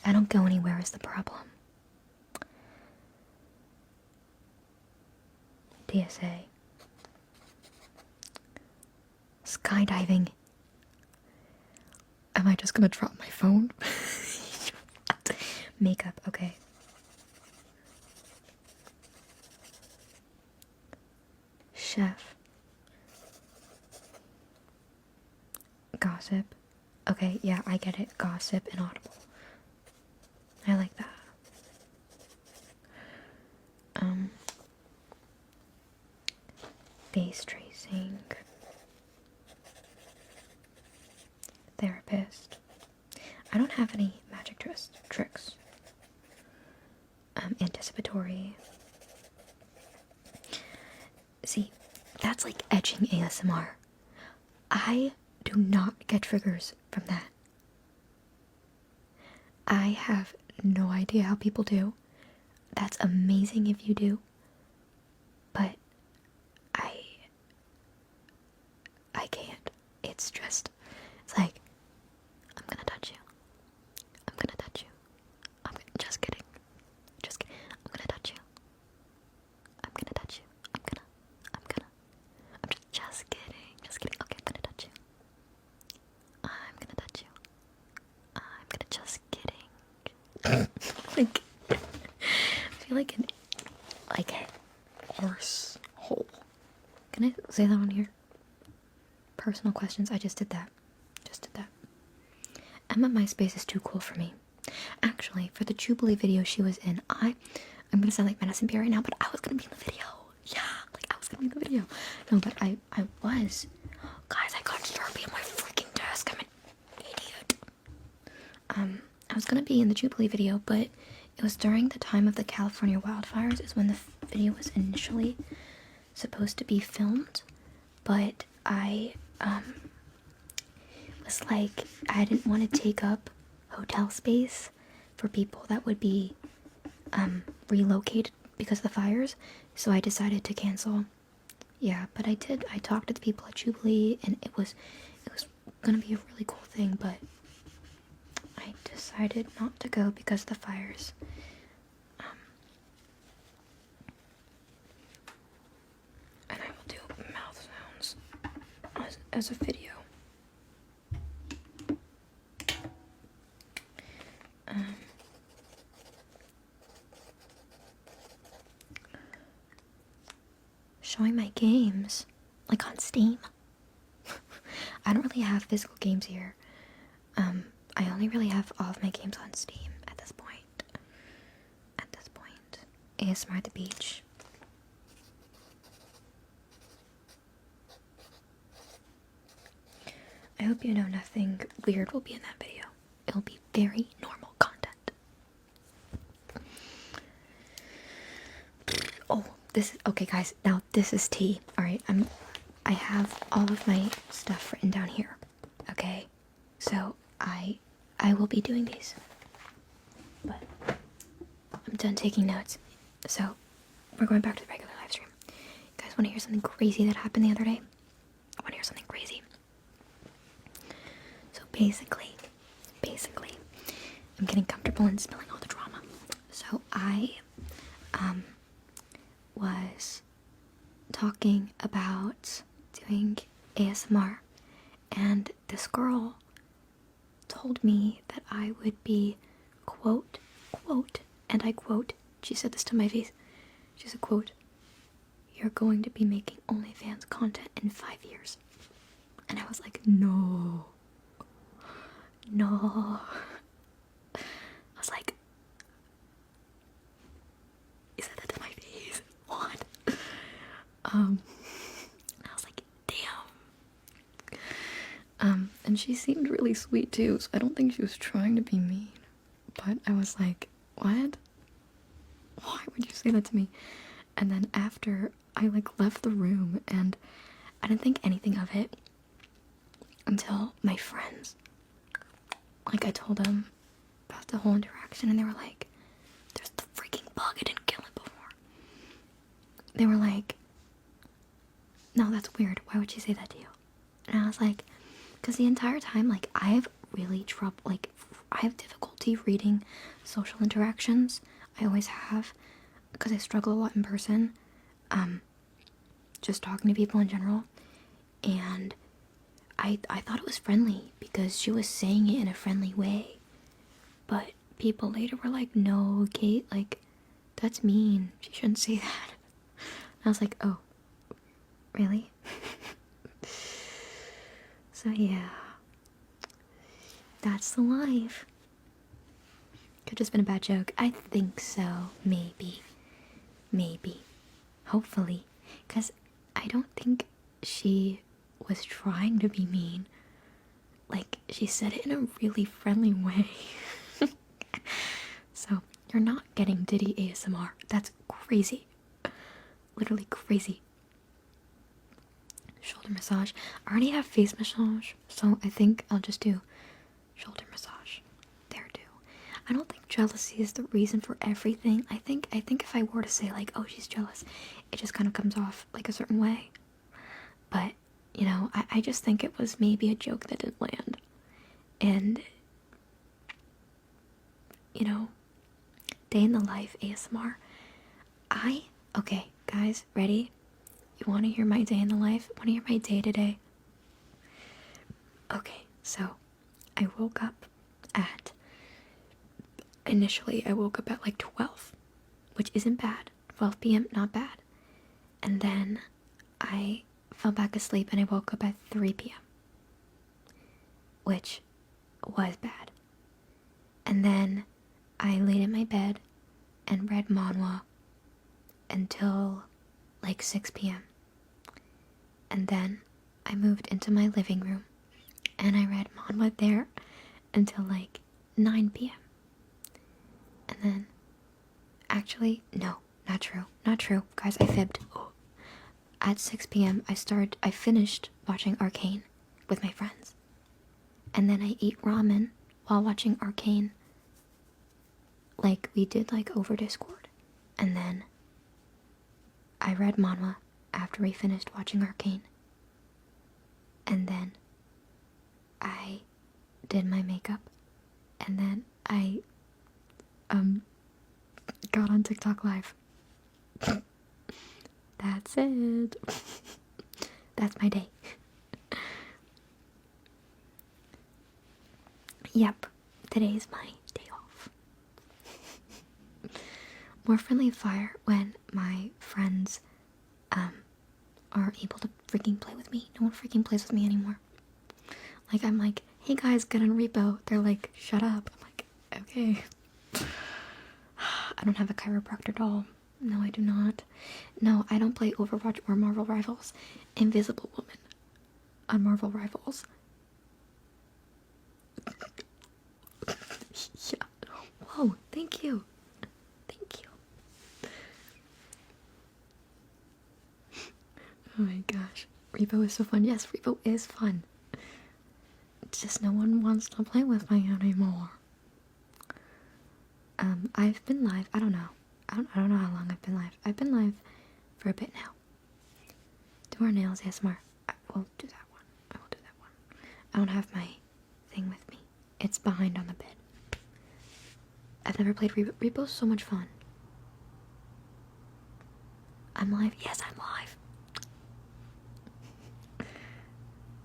I don't go anywhere is the problem. DSA. Skydiving. Am I just gonna drop my phone? Makeup, okay. Chef. Gossip. Okay, yeah, I get it. Gossip and audible. I like that. Face tracing. Therapist. I don't have any magic tricks. Anticipatory. See, that's like etching ASMR. I do not get triggers from that. I have no idea how people do. That's amazing if you do. But I can't. It's like, I'm gonna touch you. I'm gonna touch you. Just kidding. I'm gonna touch you. I'm just kidding. Okay, I'm gonna touch you. I'm gonna touch you. I'm gonna just kidding. Like, I feel like a horse hole. Can I say that on here? Personal questions. I just did that. Emma MySpace is too cool for me. Actually, for the Jubilee video she was in, I'm gonna sound like Madison Beer right now, but I was gonna be in the video. Yeah, like I was gonna be in the video. No, but I was. Guys, I got Sharpie on my freaking desk. I'm an idiot. I was gonna be in the Jubilee video, but it was during the time of the California wildfires is when the video was initially supposed to be filmed, but I was like, I didn't want to take up hotel space for people that would be relocated because of the fires, so I decided to cancel. Yeah, but I talked to the people at Jubilee, and it was gonna be a really cool thing, but I decided not to go because of the fires. And I will do mouth sounds as a video. Showing my games, like on Steam. I don't really have physical games here. I only really have all of my games on Steam at this point. ASMR at the beach. I hope you know nothing weird will be in that video. It'll be very normal content. Oh, okay guys, now this is tea. Alright, I have all of my stuff written down here. Okay? So I will be doing these. But I'm done taking notes. So we're going back to the regular live stream. You guys wanna hear something crazy that happened the other day? I wanna hear something crazy. So basically, I'm getting comfortable in spilling all the drama. So I was talking about doing ASMR, and this girl told me that I would be quote, and I quote, she said this to my face, she said, quote, "You're going to be making OnlyFans content in 5 years." And I was like, no. I was like, you said that to my face? What? And I was like, damn. And she seemed really sweet too, so I don't think she was trying to be mean. But I was like, what? Why would you say that to me? And then after, I like left the room and I didn't think anything of it until my friends, like I told them about the whole interaction and they were like, there's the freaking bug, I didn't kill it before. They were like, no, that's weird, why would she say that to you? And I was like, because the entire time, like, I have really I have difficulty reading social interactions. I always have, because I struggle a lot in person, just talking to people in general. And I thought it was friendly because she was saying it in a friendly way. But people later were like, no, Cait, like, that's mean. She shouldn't say that. And I was like, oh, really? So yeah, that's the life. Could just been a bad joke. I think so. Maybe. Hopefully. Because I don't think she was trying to be mean. Like, she said it in a really friendly way. So, you're not getting Diddy ASMR. That's crazy. Literally crazy. Shoulder massage. I already have face massage, so I think I'll just do shoulder massage. There too. I don't think jealousy is the reason for everything. I think if I were to say like, oh, she's jealous, it just kind of comes off like a certain way. But, you know, I just think it was maybe a joke that didn't land. And, you know, day in the life ASMR. Okay, guys, ready? You want to hear my day in the life? Want to hear my day today? Okay, so I woke up at, initially I woke up at like 12, which isn't bad. 12 p.m., not bad. And then I fell back asleep and I woke up at 3 p.m., which was bad. And then I laid in my bed and read manhwa until like 6 p.m. And then I moved into my living room and I read manhwa there until like 9 p.m. And then, actually, no, not true. Guys, I fibbed. At 6 p.m. I finished watching Arcane with my friends. And then I ate ramen while watching Arcane. Like, we did like over Discord. And then I read manhwa after we finished watching Arcane. And then I did my makeup. And then I got on TikTok live. That's it. That's my day. Yep, today's my day off. More friendly fire when my friends are able to freaking play with me. No one freaking plays with me anymore. Like, I'm like, hey guys, get on Repo. They're like, shut up. I'm like, okay. I don't have a chiropractor doll. No, I do not. No, I don't play Overwatch or Marvel Rivals. Invisible Woman on Marvel Rivals. Yeah. Whoa, thank you. Thank you. Oh my gosh. Repo is so fun. Yes, Repo is fun. It's just no one wants to play with me anymore. I've been live, I don't know. I don't know how long I've been live. I've been live for a bit now. Do our nails ASMR. I will do that one. I don't have my thing with me. It's behind on the bed. I've never played Repo. Repo's so much fun. I'm live. Yes, I'm live.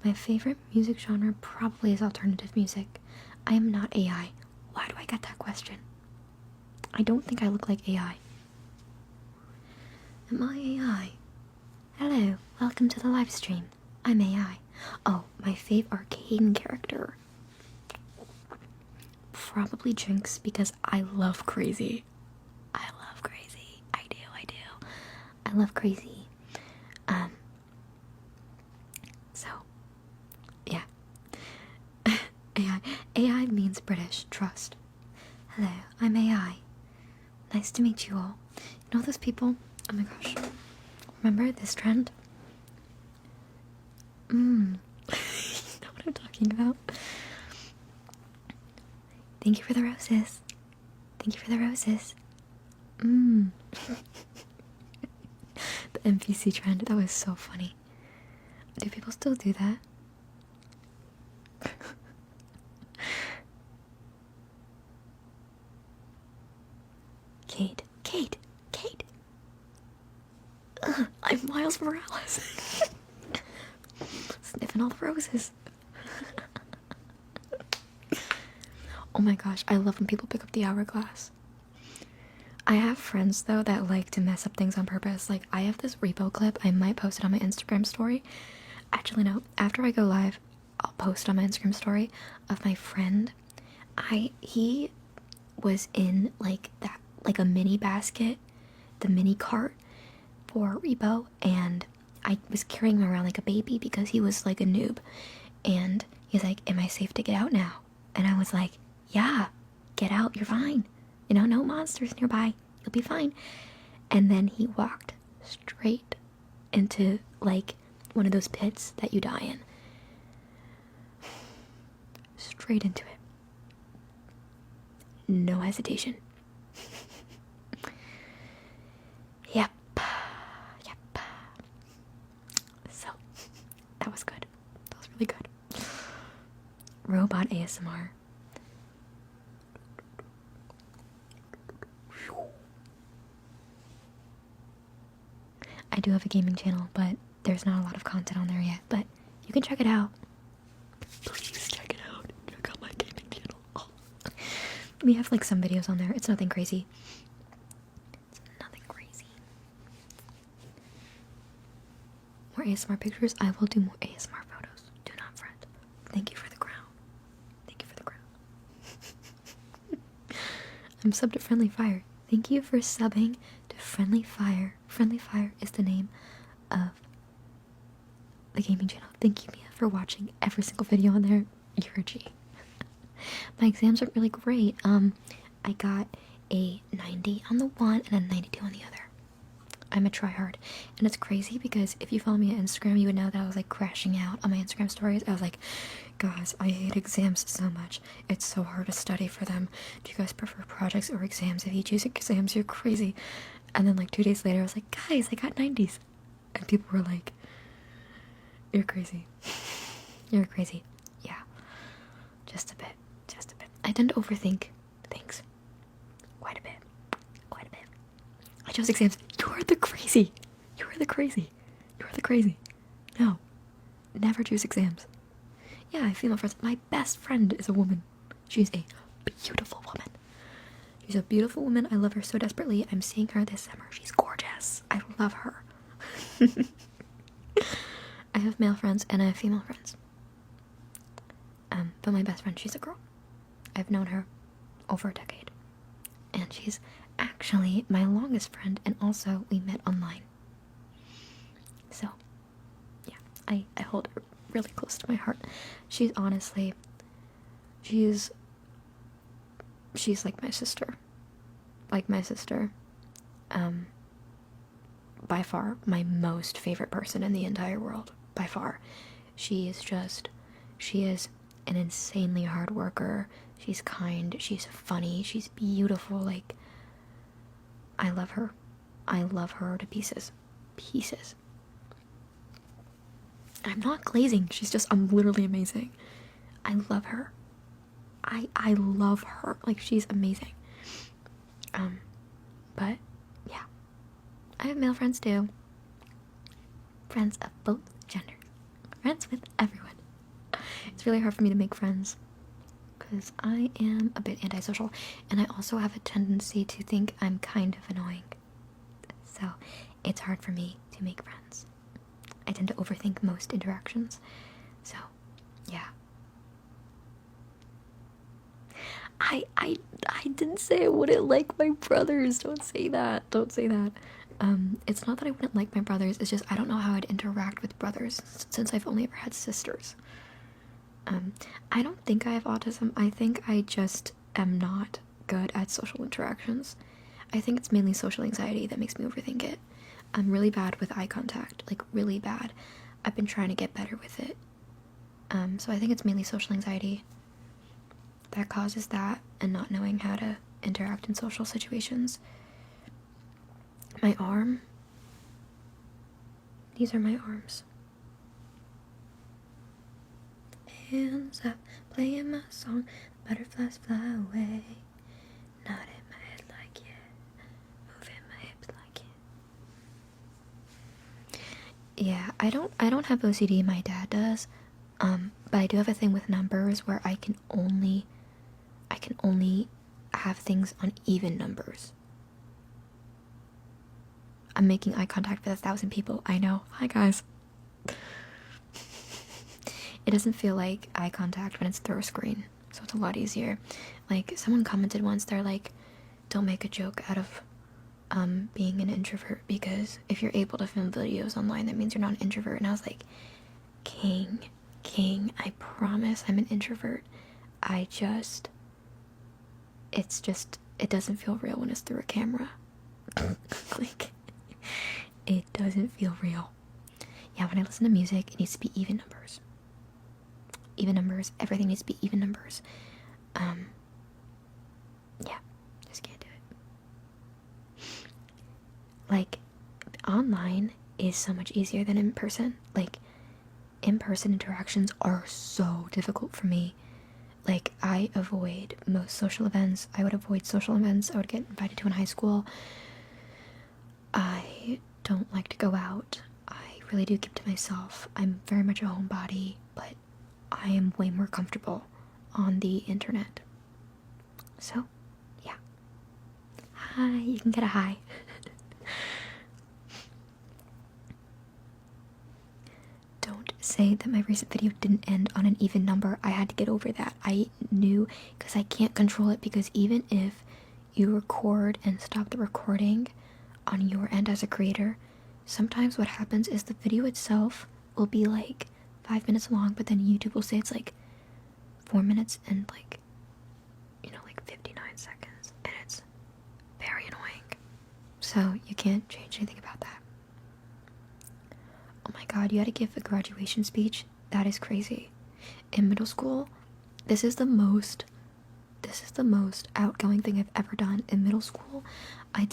My favorite music genre probably is alternative music. I am not AI. Why do I get that question? I don't think I look like AI. Am I AI? Hello, welcome to the live stream. I'm AI. Oh, my fave arcane character. Probably Jinx because I love Crazy. I do. I love Crazy. So, yeah. AI means British, trust. Hello, I'm AI. Nice to meet you all. You know those people? Oh my gosh. Remember this trend? You know what I'm talking about? Thank you for the roses. Thank you for the roses. The NPC trend, that was so funny. Do people still do that? Cait. Ugh, I'm Miles Morales. Sniffing all the roses. Oh my gosh, I love when people pick up the hourglass. I have friends though that like to mess up things on purpose. Like I have this repo clip, I might post it on my Instagram story. Actually no, after I go live, I'll post on my Instagram story of my friend. He was in like a mini basket, the mini cart for repo, and I was carrying him around like a baby because he was like a noob. And he's like, "Am I safe to get out now?" And I was like, "Yeah, get out, you're fine. You know, no monsters nearby. You'll be fine." And then he walked straight into like one of those pits that you die in. Straight into it. No hesitation. Yep. So, that was good. That was really good. Robot ASMR. I do have a gaming channel, but there's not a lot of content on there yet, but you can check it out. Please check it out. Check out my gaming channel. Oh. We have like some videos on there. It's nothing crazy. More ASMR pictures. I will do more ASMR photos. Do not fret. Thank you for the crown. Thank you for the crown. I'm subbed to Friendly Fire. Thank you for subbing to Friendly Fire. Friendly Fire is the name of the gaming channel. Thank you, Mia, for watching every single video on there. You're a G. My exams are really great. I got a 90 on the one and a 92 on the other. I'm a tryhard, and it's crazy because if you follow me on Instagram, you would know that I was like crashing out on my Instagram stories. I was like, "Guys, I hate exams so much. It's so hard to study for them. Do you guys prefer projects or exams? If you choose exams, you're crazy." And then like 2 days later, I was like, "Guys, I got 90s," and people were like, "You're crazy. You're crazy." Yeah, just a bit. I tend to overthink things quite a bit. I chose exams. You're the crazy. No, never choose exams. Yeah, I have female friends. My best friend is a woman. She's a beautiful woman. I love her so desperately. I'm seeing her this summer. She's gorgeous. I love her. I have male friends and I have female friends. But my best friend, she's a girl. I've known her over a decade. And she's actually my longest friend, and also we met online. So, yeah, I hold her really close to my heart. She's honestly, she's like my sister. By far my most favorite person in the entire world. By far. She is an insanely hard worker. She's kind, she's funny, she's beautiful. Like, I love her. I love her to pieces. I'm not glazing. I'm literally amazing. I love her. I love her. Like, she's amazing. But, yeah. I have male friends too. Friends of both genders. Friends with everyone. It's really hard for me to make friends because I am a bit antisocial, and I also have a tendency to think I'm kind of annoying. So it's hard for me to make friends. I tend to overthink most interactions. So, yeah. I didn't say I wouldn't like my brothers. Don't say that. It's not that I wouldn't like my brothers, it's just I don't know how I'd interact with brothers since I've only ever had sisters. I don't think I have autism. I think I just am not good at social interactions. I think it's mainly social anxiety that makes me overthink it. I'm really bad with eye contact, like really bad. I've been trying to get better with it. So I think it's mainly social anxiety that causes that, and not knowing how to interact in social situations. My arm. These are my arms. Hands up, playing my song, butterflies fly away. Nodding my head like yeah, moving my hips like yeah. Yeah, I don't have OCD, my dad does. But I do have a thing with numbers where I can only have things on even numbers. I'm making eye contact with 1,000 people. I know. Hi guys. It doesn't feel like eye contact when it's through a screen, so it's a lot easier. Like, someone commented once, they're like, don't make a joke out of being an introvert, because if you're able to film videos online, that means you're not an introvert. And I was like, King, I promise I'm an introvert. It doesn't feel real when it's through a camera. Like, it doesn't feel real. Yeah, when I listen to music, it needs to be even numbers. Even numbers, everything needs to be even numbers. Yeah, just can't do it. Like, online is so much easier than in person. Like, in-person interactions are so difficult for me. Like, I avoid most social events. I would avoid social events I would get invited to in high school. I don't like to go out. I really do keep to myself. I'm very much a homebody, but I am way more comfortable on the internet. So, yeah. Hi, you can get a hi. Don't say that my recent video didn't end on an even number. I had to get over that. I knew, because I can't control it, because even if you record and stop the recording on your end as a creator, sometimes what happens is the video itself will be like 5 minutes long, but then YouTube will say it's like 4 minutes and like 59 seconds, and it's very annoying. So you can't change anything about that. Oh my god, you had to give a graduation speech? That is crazy. In middle school, this is the most outgoing thing I've ever done. In middle school, I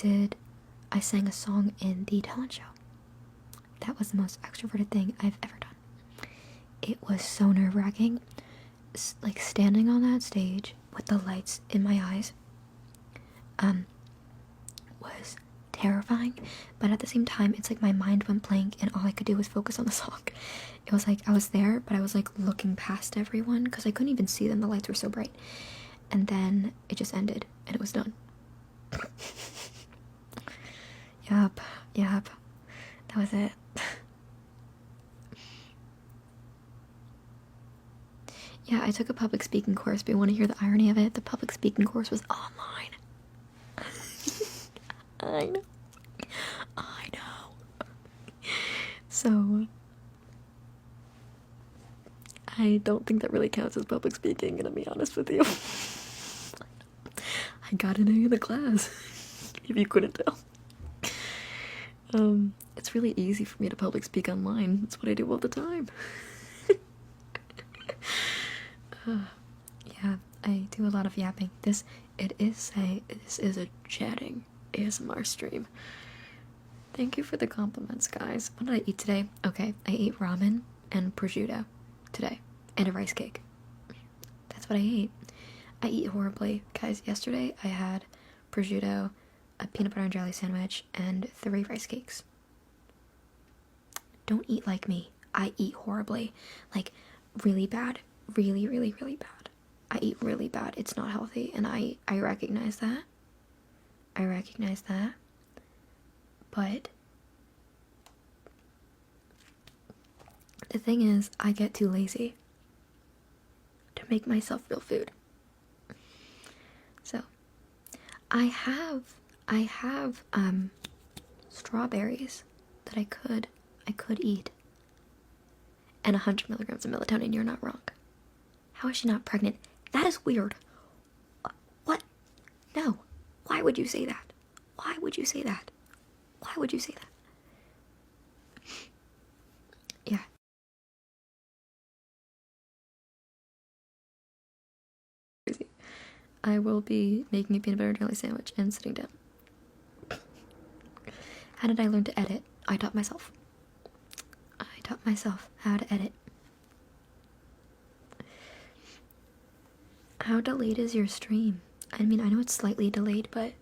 sang a song in the talent show. That was the most extroverted thing I've ever done. It was so nerve-wracking. Like, standing on that stage with the lights in my eyes was terrifying, but at the same time, it's like my mind went blank and all I could do was focus on the song. It was like I was there, but I was like looking past everyone because I couldn't even see them. The lights were so bright. And then it just ended and it was done. Yup. That was it. Yeah, I took a public speaking course, but you want to hear the irony of it? The public speaking course was online. I know. So, I don't think that really counts as public speaking, gonna be honest with you. I got an A in the class, if you couldn't tell. It's really easy for me to public speak online. That's what I do all the time. Yeah, I do a lot of yapping. This is a chatting ASMR stream. Thank you for the compliments, guys. What did I eat today? Okay, I ate ramen and prosciutto today, and a rice cake. That's what I ate. I eat horribly, guys. Yesterday I had prosciutto, a peanut butter and jelly sandwich, and 3 rice cakes. Don't eat like me. I eat horribly. Like, really bad. Really, really, really bad. I eat really bad. It's not healthy, and I recognize that. But the thing is, I get too lazy to make myself real food. So, I have strawberries that I could eat, and 100 milligrams of melatonin. You're not wrong. How is she not pregnant? That is weird. What? No. Why would you say that? Why would you say that? Why would you say that? Yeah. I will be making a peanut butter and jelly sandwich and sitting down. How did I learn to edit? I taught myself. I taught myself how to edit. How delayed is your stream? I mean, I know it's slightly delayed, but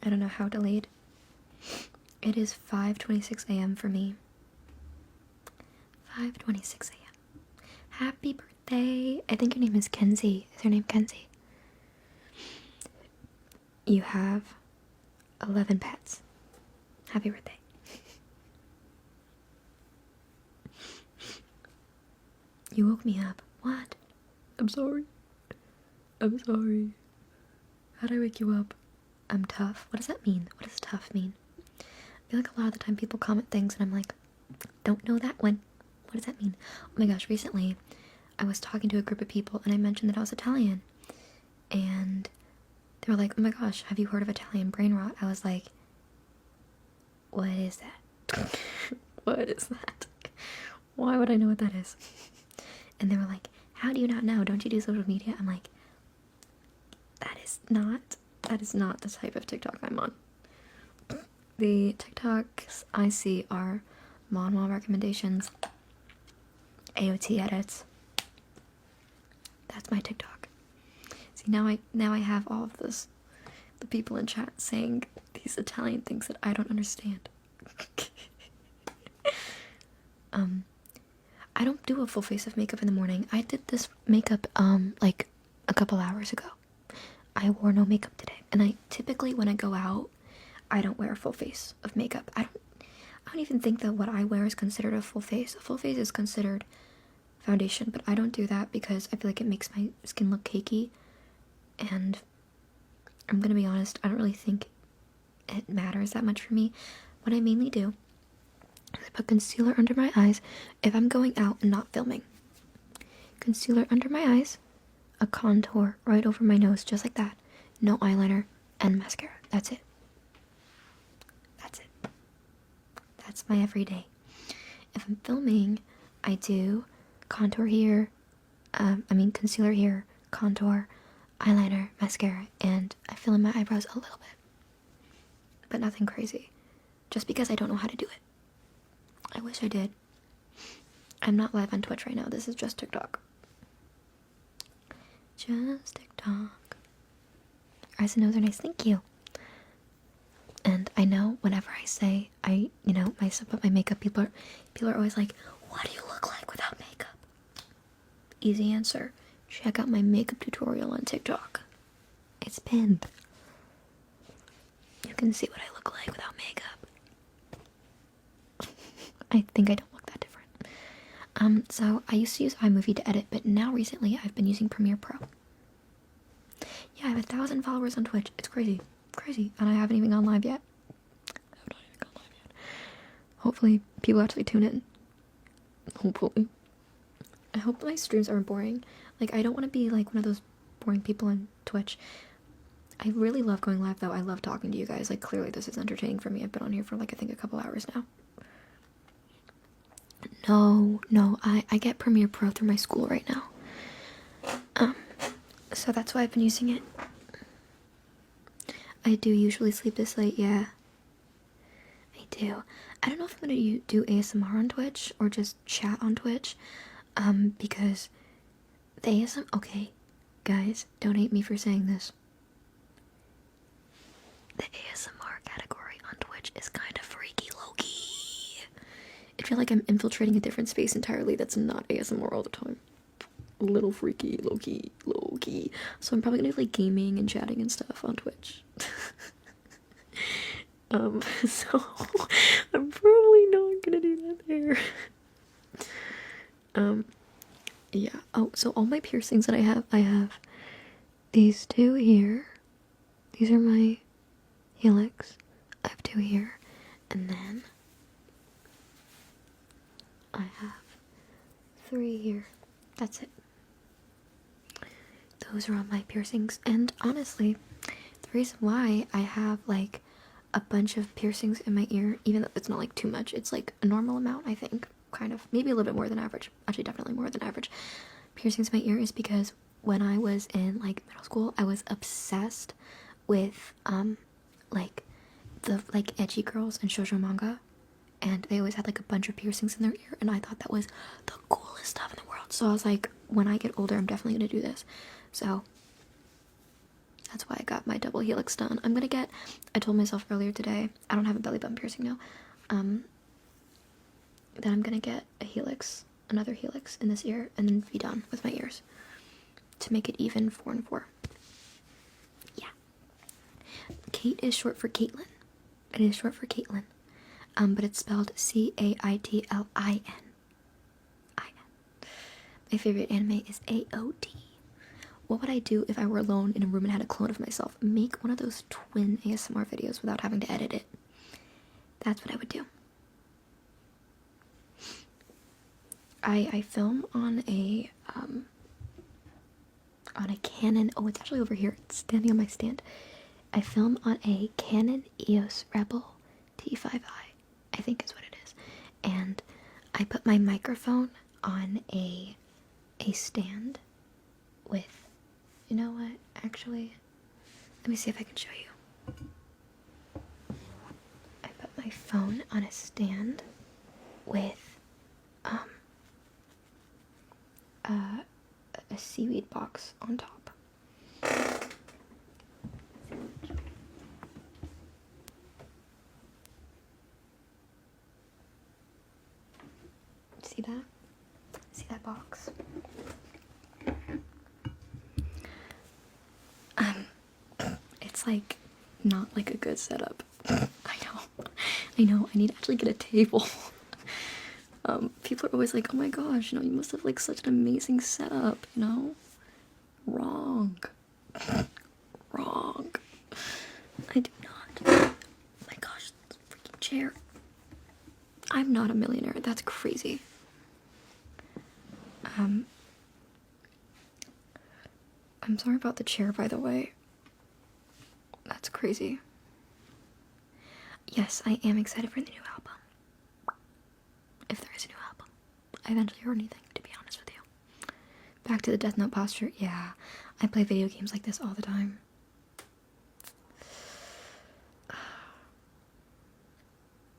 I don't know how delayed. It is 5:26 a.m. for me. 5:26 a.m. Happy birthday! I think your name is Kenzie. Is your name Kenzie? You have 11 pets. Happy birthday. You woke me up. What? I'm sorry. I'm sorry. How'd I wake you up? I'm tough. What does that mean? What does tough mean? I feel like a lot of the time people comment things and I'm like, don't know that one. What does that mean? Oh my gosh, recently I was talking to a group of people and I mentioned that I was Italian. And they were like, oh my gosh, have you heard of Italian brain rot? I was like, what is that? What is that? Why would I know what that is? And they were like, how do you not know? Don't you do social media? I'm like, that is not the type of TikTok I'm on. The TikToks I see are Monwell recommendations, AOT edits. That's my TikTok. See, now I have all of this. The people in chat saying these Italian things that I don't understand. I don't do a full face of makeup in the morning. I did this makeup like a couple hours ago. I wore no makeup today. And I typically when I go out, I don't wear a full face of makeup. I don't even think that what I wear is considered a full face. A full face is considered foundation, but I don't do that because I feel like it makes my skin look cakey. And I'm gonna be honest, I don't really think it matters that much for me. What I mainly do is I put concealer under my eyes if I'm going out and not filming. Concealer under my eyes, a contour right over my nose, just like that. No eyeliner and mascara. That's it. That's it. That's my everyday. If I'm filming, I do contour here, concealer here, contour, eyeliner, mascara, and I fill in my eyebrows a little bit. But nothing crazy. Just because I don't know how to do it. I wish I did. I'm not live on Twitch right now. This is just TikTok. Just TikTok. Eyes and nose are nice. Thank you. And I know whenever I say my stuff about my makeup, people are always like, what do you look like without makeup? Easy answer. Check out my makeup tutorial on TikTok. It's pinned. You can see what I look like without makeup. I think I don't look that different. So I used to use iMovie to edit, but now recently I've been using Premiere Pro. Yeah, I have 1,000 followers on Twitch. It's crazy. Crazy. And I haven't even gone live yet. Hopefully people actually tune in. Hopefully. I hope my streams aren't boring. Like, I don't want to be like one of those boring people on Twitch. I really love going live though. I love talking to you guys. Like, clearly this is entertaining for me. I've been on here for like I think a couple hours now. No, I get Premiere Pro through my school right now. So that's why I've been using it. I do usually sleep this late, yeah. I do. I don't know if I'm gonna do ASMR on Twitch or just chat on Twitch, because the ASMR, okay, guys, don't hate me for saying this. The ASMR category on Twitch is kind of freaky low-key. I feel like I'm infiltrating a different space entirely that's not ASMR all the time. A little freaky, low-key. So I'm probably gonna do like gaming and chatting and stuff on Twitch. So I'm probably not gonna do that there. Yeah. Oh, so all my piercings that I have these two here. These are my helix. I have two here, and then I have 3 here. That's it. Those are all my piercings, and honestly, the reason why I have like a bunch of piercings in my ear, even though it's not like too much. It's like a normal amount, I think, kind of, maybe a little bit more than average. Actually, definitely more than average. Piercings in my ear is because when I was in like middle school, I was obsessed with like the like edgy girls in shoujo manga, and they always had like a bunch of piercings in their ear, and I thought that was the coolest stuff in the world. So I was like, when I get older, I'm definitely gonna do this. So that's why I got my double helix done. I told myself earlier today, I don't have a belly button piercing now, that I'm gonna get a helix, another helix in this ear, and then be done with my ears to make it even 4 and 4. Yeah. Cait is short for Caitlin. It is short for Caitlin. But it's spelled Caitlin. My favorite anime is AOT. What would I do if I were alone in a room and had a clone of myself? Make one of those twin ASMR videos without having to edit it. That's what I would do. I film on a Canon. Oh, it's actually over here. It's standing on my stand. I film on a Canon EOS Rebel T5i, I think is what it is. And I put my microphone on a stand with, you know what, actually, let me see if I can show you. I put my phone on a stand with a seaweed box on top. See that? See that box? It's like not like a good setup. I know, I need to actually get a table. People are always like, oh my gosh, you must have like such an amazing setup, Wrong. Wrong. I do not. Oh my gosh, this freaking chair. I'm not a millionaire, that's crazy. I'm sorry about the chair, by the way. That's crazy. Yes, I am excited for the new album. If there is a new album. I haven't actually heard anything, to be honest with you. Back to the Death Note posture. Yeah, I play video games like this all the time.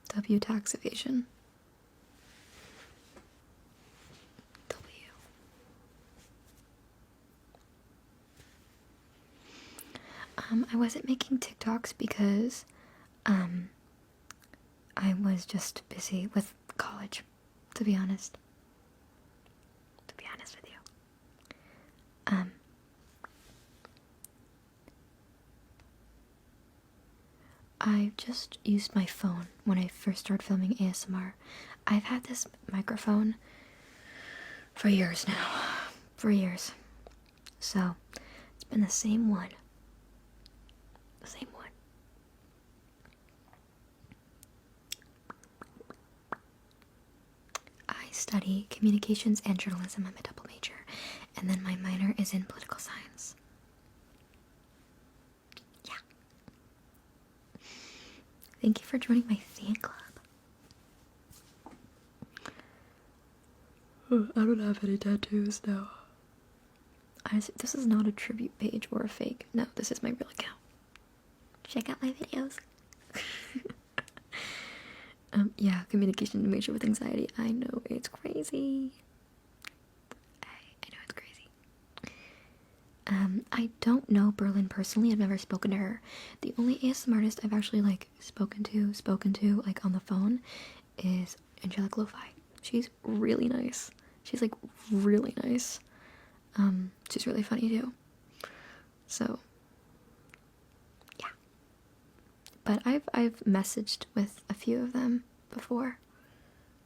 W tax evasion. W. I wasn't making TikToks because I was just busy with college, to be honest. To be honest with you. I just used my phone when I first started filming ASMR. I've had this microphone for years now. For years. So, it's been the same one. The same one. I study communications and journalism. I'm a double major. And then my minor is in political science. Yeah. Thank you for joining my fan club. I don't have any tattoos now. This is not a tribute page or a fake. No, this is my real account. Check out my videos. Yeah, communication major with anxiety. I know, it's crazy. I know it's crazy. I don't know Berlin personally. I've never spoken to her. The only ASMR artist I've actually spoken to like on the phone is Angelic Lo-Fi. She's really nice. She's really nice. She's really funny too. So yeah. But I've messaged with a few of them before.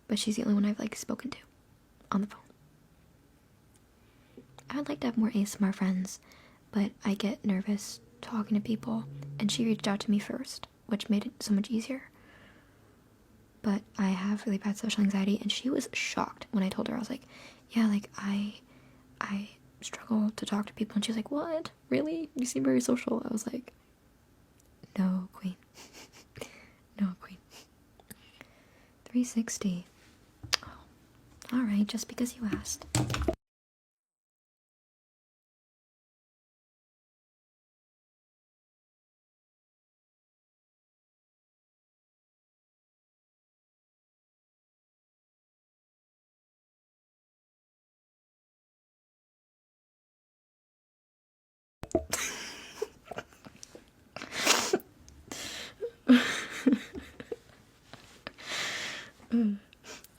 But she's the only one I've spoken to on the phone. I would like to have more ASMR friends, but I get nervous talking to people, and she reached out to me first, which made it so much easier. But I have really bad social anxiety, and she was shocked when I told her. I was like, yeah, I struggle to talk to people, and she's like, what? Really? You seem very social. I was like, No, queen. No, queen. 360. Oh, alright, just because you asked.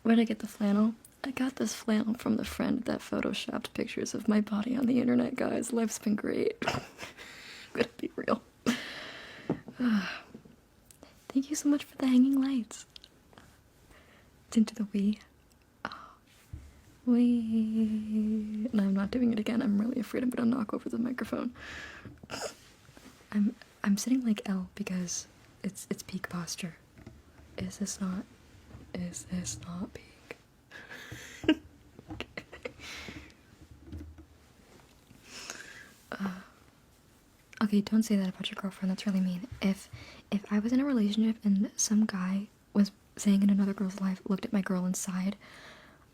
Where'd I get the flannel? I got this flannel from the friend that photoshopped pictures of my body on the internet, guys. Life's been great. I'm gonna be real. Thank you so much for the hanging lights. It's into the Wii. Oh. Wii. No, I'm not doing it again. I'm really afraid I'm gonna knock over the microphone. I'm sitting like L because it's peak posture. Is this not peak? Okay, don't say that about your girlfriend. That's really mean. If I was in a relationship and some guy was saying in another girl's life, looked at my girl inside,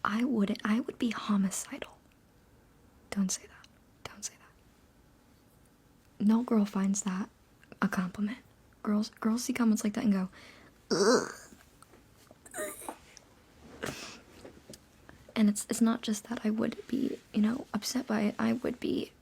I would be homicidal. Don't say that. Don't say that. No girl finds that a compliment. Girls see comments like that and go, ugh. And it's not just that I would be, upset by it. I would be.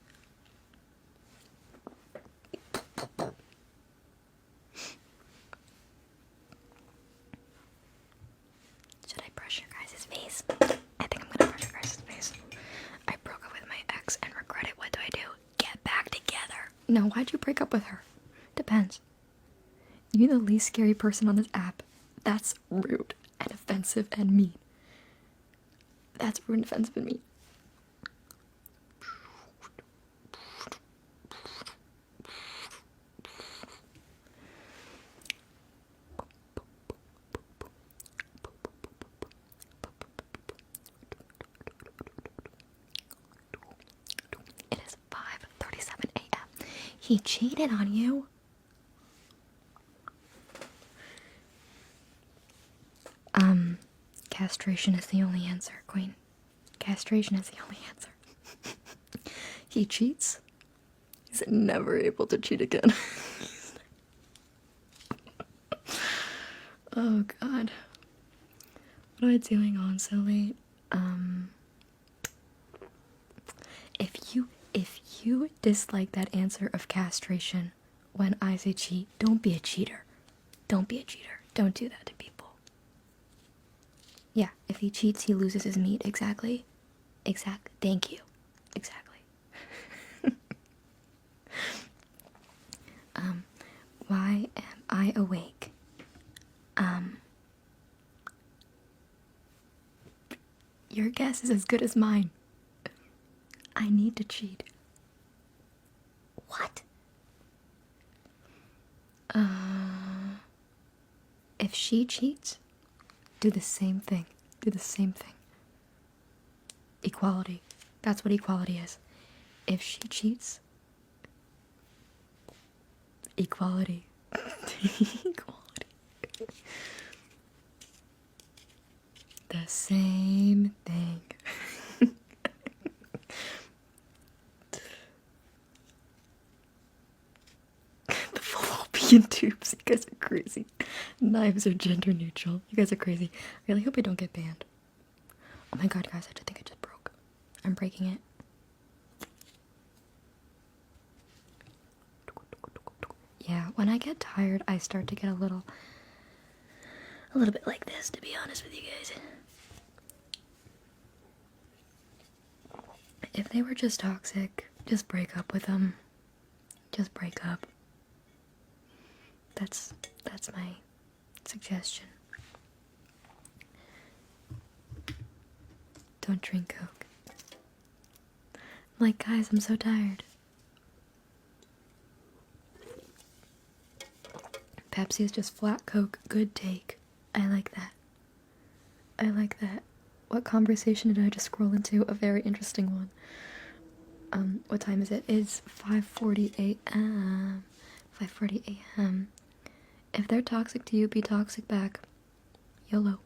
Should I brush your guys' face? I think I'm gonna brush your guys' face. I broke up with my ex and regret it. What do I do? Get back together. No, why'd you break up with her? Depends. You're the least scary person on this app. That's rude and offensive and mean. That's rude and offensive and mean. It is 5:37 a.m. He cheated on you. Castration is the only answer, Queen. Castration is the only answer. He cheats. He's never able to cheat again. Oh god. What am I doing on so late? If you dislike that answer of castration when I say cheat, don't be a cheater. Don't be a cheater. Don't do that to people. Yeah, if he cheats, he loses his meat. Exactly. Exactly. Thank you. Exactly. Why am I awake? Your guess is as good as mine. I need to cheat. What? If she cheats, do the same thing. Do the same thing. Equality. That's what equality is. If she cheats, equality. Equality. The same thing. The fallopian tubes. You guys are crazy. Knives are gender neutral. You guys are crazy. I really hope I don't get banned. Oh my god, guys, I think I just broke. I'm breaking it. Yeah, when I get tired, I start to get a little bit like this, to be honest with you guys. If they were just toxic, just break up with them. Just break up. That's my suggestion. Don't drink Coke. Like, guys, I'm so tired. Pepsi is just flat Coke. Good take. I like that. I like that. What conversation did I just scroll into? A very interesting one. What time is it? It's 5:40 a.m. 5:40 a.m. If they're toxic to you, be toxic back. YOLO.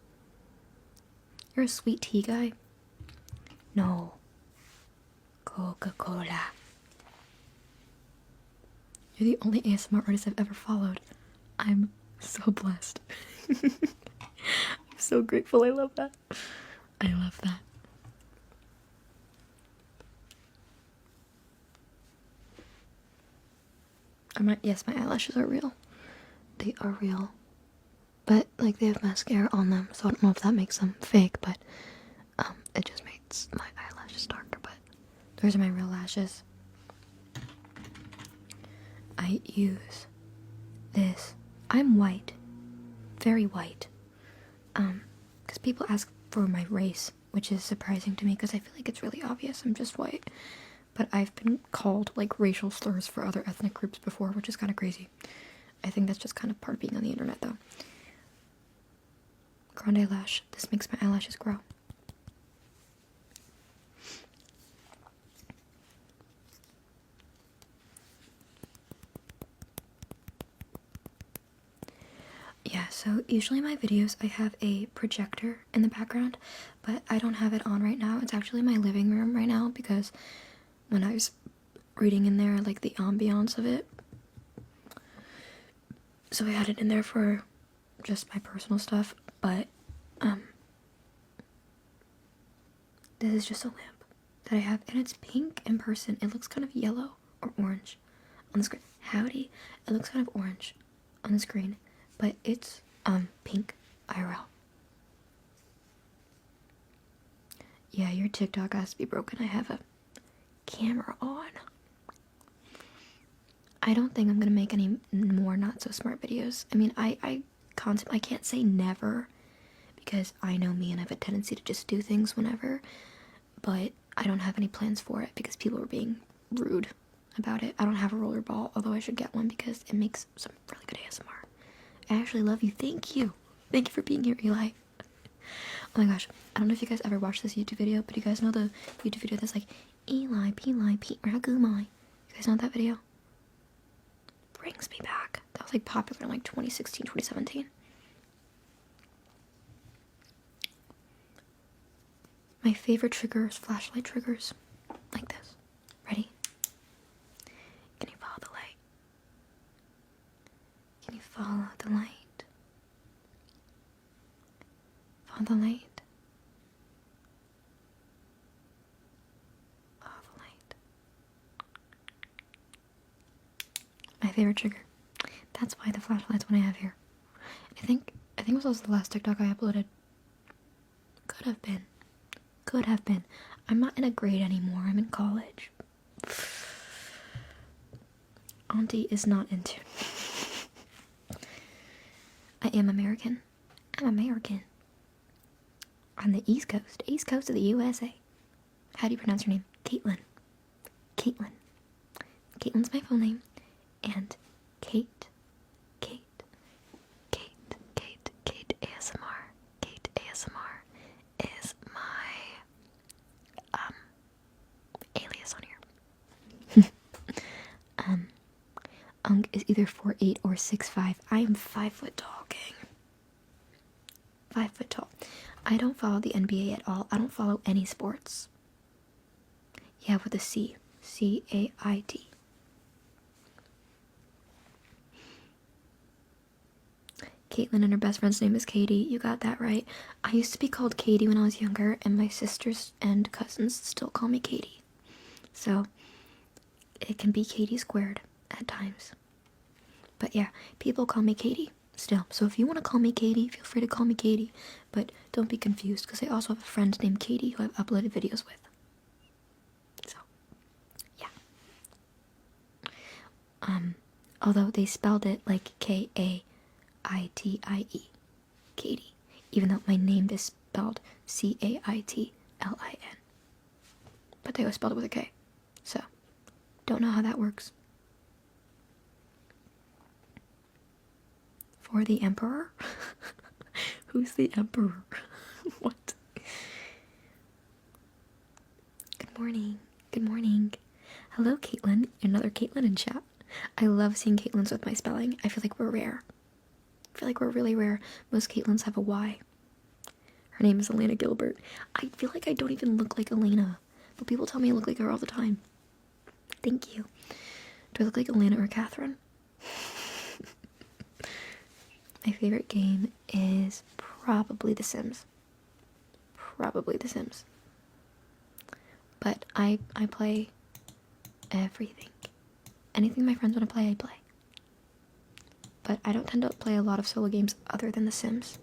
You're a sweet tea guy? No. Coca-Cola. You're the only ASMR artist I've ever followed. I'm so blessed. I'm so grateful. I love that. I love that. Yes, my eyelashes are real. They are real. But, like, they have mascara on them, so I don't know if that makes them fake, but, it just makes my eyelashes darker, but those are my real lashes. I use this. I'm white. Very white. Because people ask for my race, which is surprising to me, because I feel like it's really obvious I'm just white. But I've been called, like, racial slurs for other ethnic groups before, which is kind of crazy. I think that's just kind of part of being on the internet, though. Grande lash. This makes my eyelashes grow. Yeah, so usually my videos I have a projector in the background, but I don't have it on right now. It's actually my living room right now because when I was reading in there, like the ambiance of it, so I had it in there for just my personal stuff, but this is just a lamp that I have, and it's pink in person. It looks kind of yellow or orange on the screen. Howdy. It looks kind of orange on the screen, but it's pink IRL. Yeah, your TikTok has to be broken. I have a camera on. I don't think I'm gonna make any more not so smart videos. I mean, I can't say never, because I know me and I have a tendency to just do things whenever, but I don't have any plans for it because people are being rude about it. I don't have a roller ball, although I should get one because it makes some really good ASMR. I actually love you. Thank you. Thank you for being here, Eli. Oh my gosh. I don't know if you guys ever watched this YouTube video, but you guys know the YouTube video that's like, Eli, Peli, Pete, Ragumai. You guys know that video? Brings me back. That was like popular in like 2016, 2017. My favorite triggers, flashlight triggers, like this. Ready? Can you follow the light? Can you follow the light? Follow the light. Follow the light. My favorite trigger. That's why the flashlight's what I have here. I think it was also the last TikTok I uploaded. Could have been. I'm not in a grade anymore. I'm in college. Auntie is not into. I am American. I'm American. On the East Coast of the USA. How do you pronounce your name? Caitlin. Caitlin's my full name. And Cait ASMR. Cait ASMR is my alias on here. Is either 4'8" or 6'5". I am 5 foot tall, gang. 5 foot tall. I don't follow the NBA at all. I don't follow any sports. Yeah, with a C. C-A-I-T. Caitlin and her best friend's name is Katie. You got that right. I used to be called Katie when I was younger, and my sisters and cousins still call me Katie. So, it can be Katie squared at times. But yeah, people call me Katie still. So if you want to call me Katie, feel free to call me Katie. But don't be confused, because I also have a friend named Katie who I've uploaded videos with. So, yeah. Although they spelled it like K-A-I-T-I-E. Katie. Even though my name is spelled C-A-I-T-L-I-N. But they always spelled it with a K. So, don't know how that works. For the Emperor? Who's the Emperor? What? Good morning. Hello, Caitlin. Another Caitlin in chat. I love seeing Caitlins with my spelling. I feel like we're rare. I feel like we're really rare. Most Caitlins have a Y. Her name is Elena Gilbert. I feel like I don't even look like Elena, but people tell me I look like her all the time. Thank you. Do I look like Elena or Catherine? My favorite game is probably The Sims. Probably The Sims. But I play everything. Anything my friends want to play, I play. But I don't tend to play a lot of solo games other than The Sims.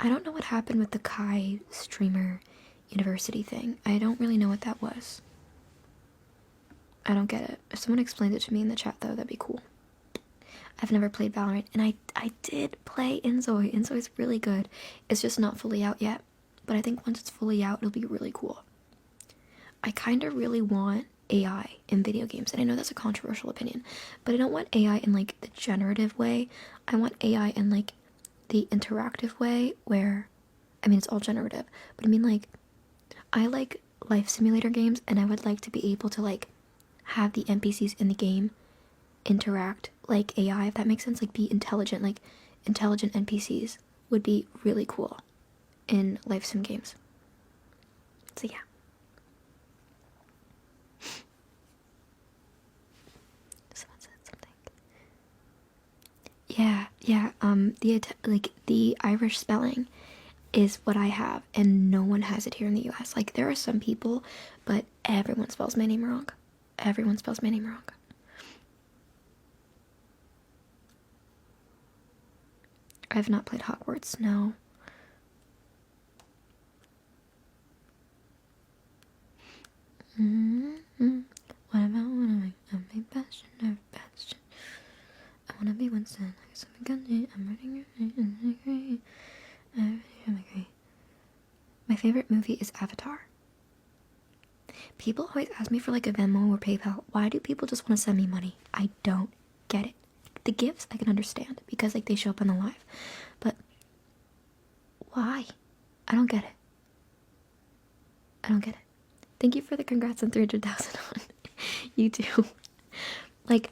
I don't know what happened with the Kai streamer university thing. I don't really know what that was. I don't get it. If someone explains it to me in the chat though, that'd be cool. I've never played Valorant, and I did play Inzoi. Inzoi's really good. It's just not fully out yet. But I think once it's fully out, it'll be really cool. I kind of really want AI in video games, and I know that's a controversial opinion, but I don't want AI in like the generative way. I want AI in like the interactive way where, I mean, it's all generative, but I mean like, I like life simulator games, and I would like to be able to like have the NPCs in the game interact like AI, if that makes sense, like be intelligent, like intelligent NPCs would be really cool in life sim games. So yeah. Someone said something. Yeah, the Irish spelling is what I have, and no one has it here in the US. Like, there are some people, but everyone spells my name wrong. Everyone spells my name wrong. I've not played Hogwarts, no. What about when I'm a bastion or bastion? I wanna be Winston, like something gunny. I'm reading your face. I agree. My favorite movie is Avatar. People always ask me for like a Venmo or PayPal. Why do people just want to send me money? I don't get it. The gifts I can understand because like they show up on the live, but why? I don't get it. I don't get it. Thank you for the congrats on 300,000 on YouTube. Like,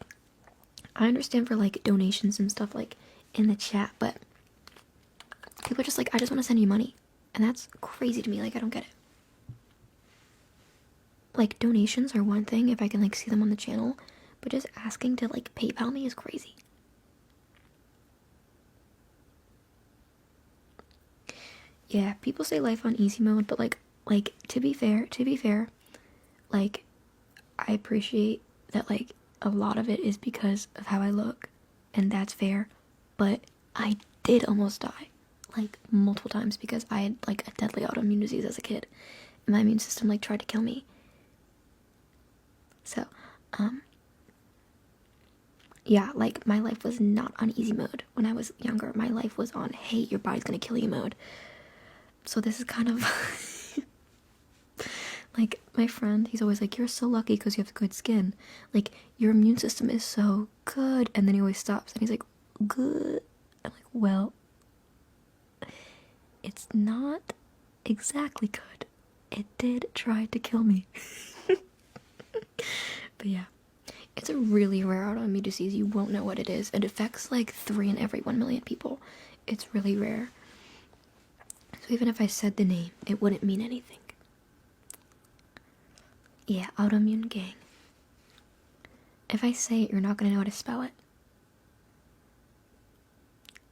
I understand for like donations and stuff like in the chat, but people are just like, I just want to send you money, and that's crazy to me. Like, I don't get it. Like, donations are one thing if I can like see them on the channel, but just asking to like PayPal me is crazy. Yeah, people say life on easy mode, but like to be fair, like I appreciate that like a lot of it is because of how I look, and that's fair, but I did almost die like multiple times because I had like a deadly autoimmune disease as a kid, and my immune system like tried to kill me. So, yeah, like my life was not on easy mode when I was younger. My life was on, hey, your body's gonna kill you mode. So this is kind of like my friend, he's always like, you're so lucky because you have good skin. Like, your immune system is so good. And then he always stops and he's like, good. I'm like, well, it's not exactly good. It did try to kill me. But yeah, it's a really rare autoimmune disease. You won't know what it is. It affects like 3 in every 1 million people. It's really rare. So even if I said the name, it wouldn't mean anything. Yeah, autoimmune gang. If I say it, you're not gonna know how to spell it.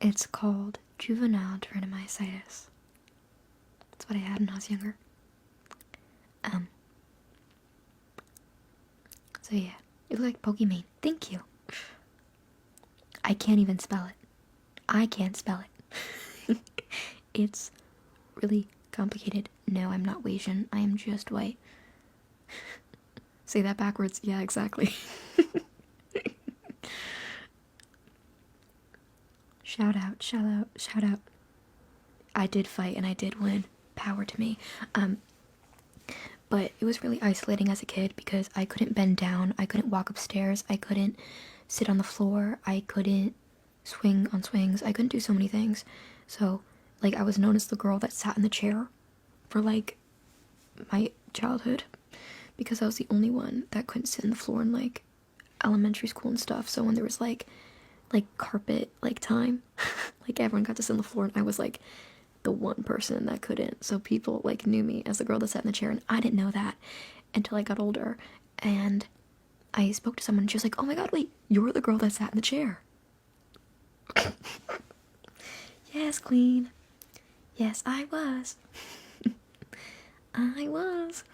It's called juvenile dermatomyositis. That's what I had when I was younger. So yeah, you look like Pokimane. Thank you. I can't even spell it. I can't spell it. It's really complicated. No, I'm not Asian. I am just white. Say that backwards. Yeah, exactly. Shout out, shout out, shout out. I did fight and I did win. Power to me. But it was really isolating as a kid because I couldn't bend down, I couldn't walk upstairs, I couldn't sit on the floor, I couldn't swing on swings, I couldn't do so many things. So, like, I was known as the girl that sat in the chair for, like, my childhood because I was the only one that couldn't sit on the floor in like elementary school and stuff. So when there was like carpet like time, like everyone got to sit on the floor, and I was like the one person that couldn't. So people like knew me as the girl that sat in the chair, and I didn't know that until I got older. And I spoke to someone, and she was like, "Oh my god, wait, you're the girl that sat in the chair." Yes, queen. Yes, I was. I was.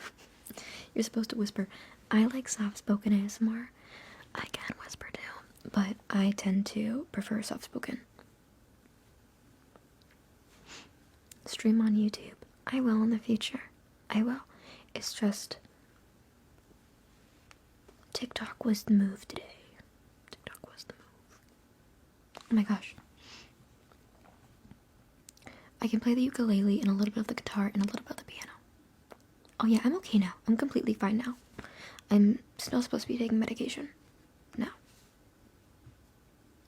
You're supposed to whisper. I like soft-spoken ASMR. I can whisper too, but I tend to prefer soft-spoken. Stream on YouTube. I will in the future. I will. It's just TikTok was the move today. TikTok was the move. Oh my gosh. I can play the ukulele and a little bit of the guitar and a little bit of the piano. Oh yeah, I'm okay now. I'm completely fine now. I'm still supposed to be taking medication. No.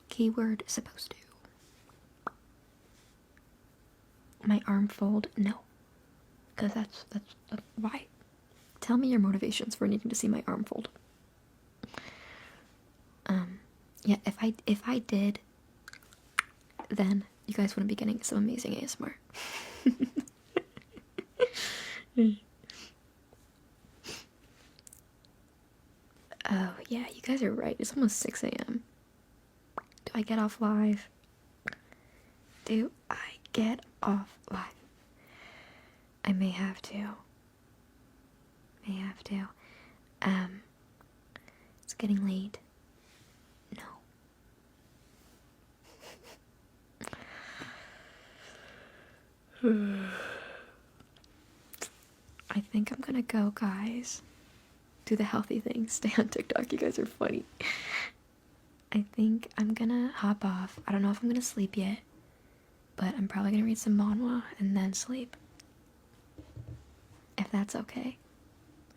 Keyword supposed to. My arm fold? No. Because that's why. Tell me your motivations for needing to see my arm fold. Yeah, if I did, then you guys wouldn't be getting some amazing ASMR. Oh, yeah, you guys are right. It's almost 6 a.m. Do I get off live? Do I get off live? I may have to. It's getting late. No. I think I'm gonna go, guys. Do the healthy thing. Stay on TikTok. You guys are funny. I think I'm gonna hop off. I don't know if I'm gonna sleep yet, but I'm probably gonna read some manhwa and then sleep. If that's okay.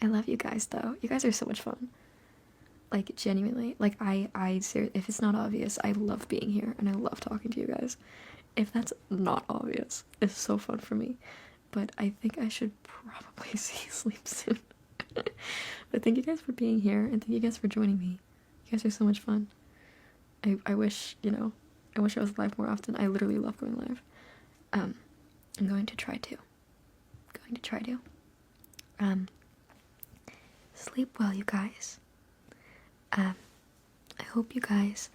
I love you guys, though. You guys are so much fun. Like, genuinely. Like, if it's not obvious, I love being here and I love talking to you guys. If that's not obvious, it's so fun for me. But I think I should probably sleep soon. But thank you guys for being here, and thank you guys for joining me. You guys are so much fun. I wish, I wish I was live more often. I literally love going live. I'm going to try to. Sleep well, you guys. I hope you guys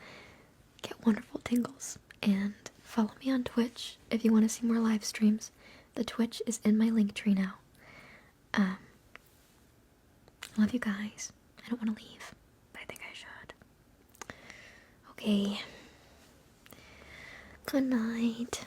get wonderful tingles, and follow me on Twitch if you want to see more live streams. The Twitch is in my link tree now. I love you guys. I don't want to leave, but I think I should. Okay. Good night.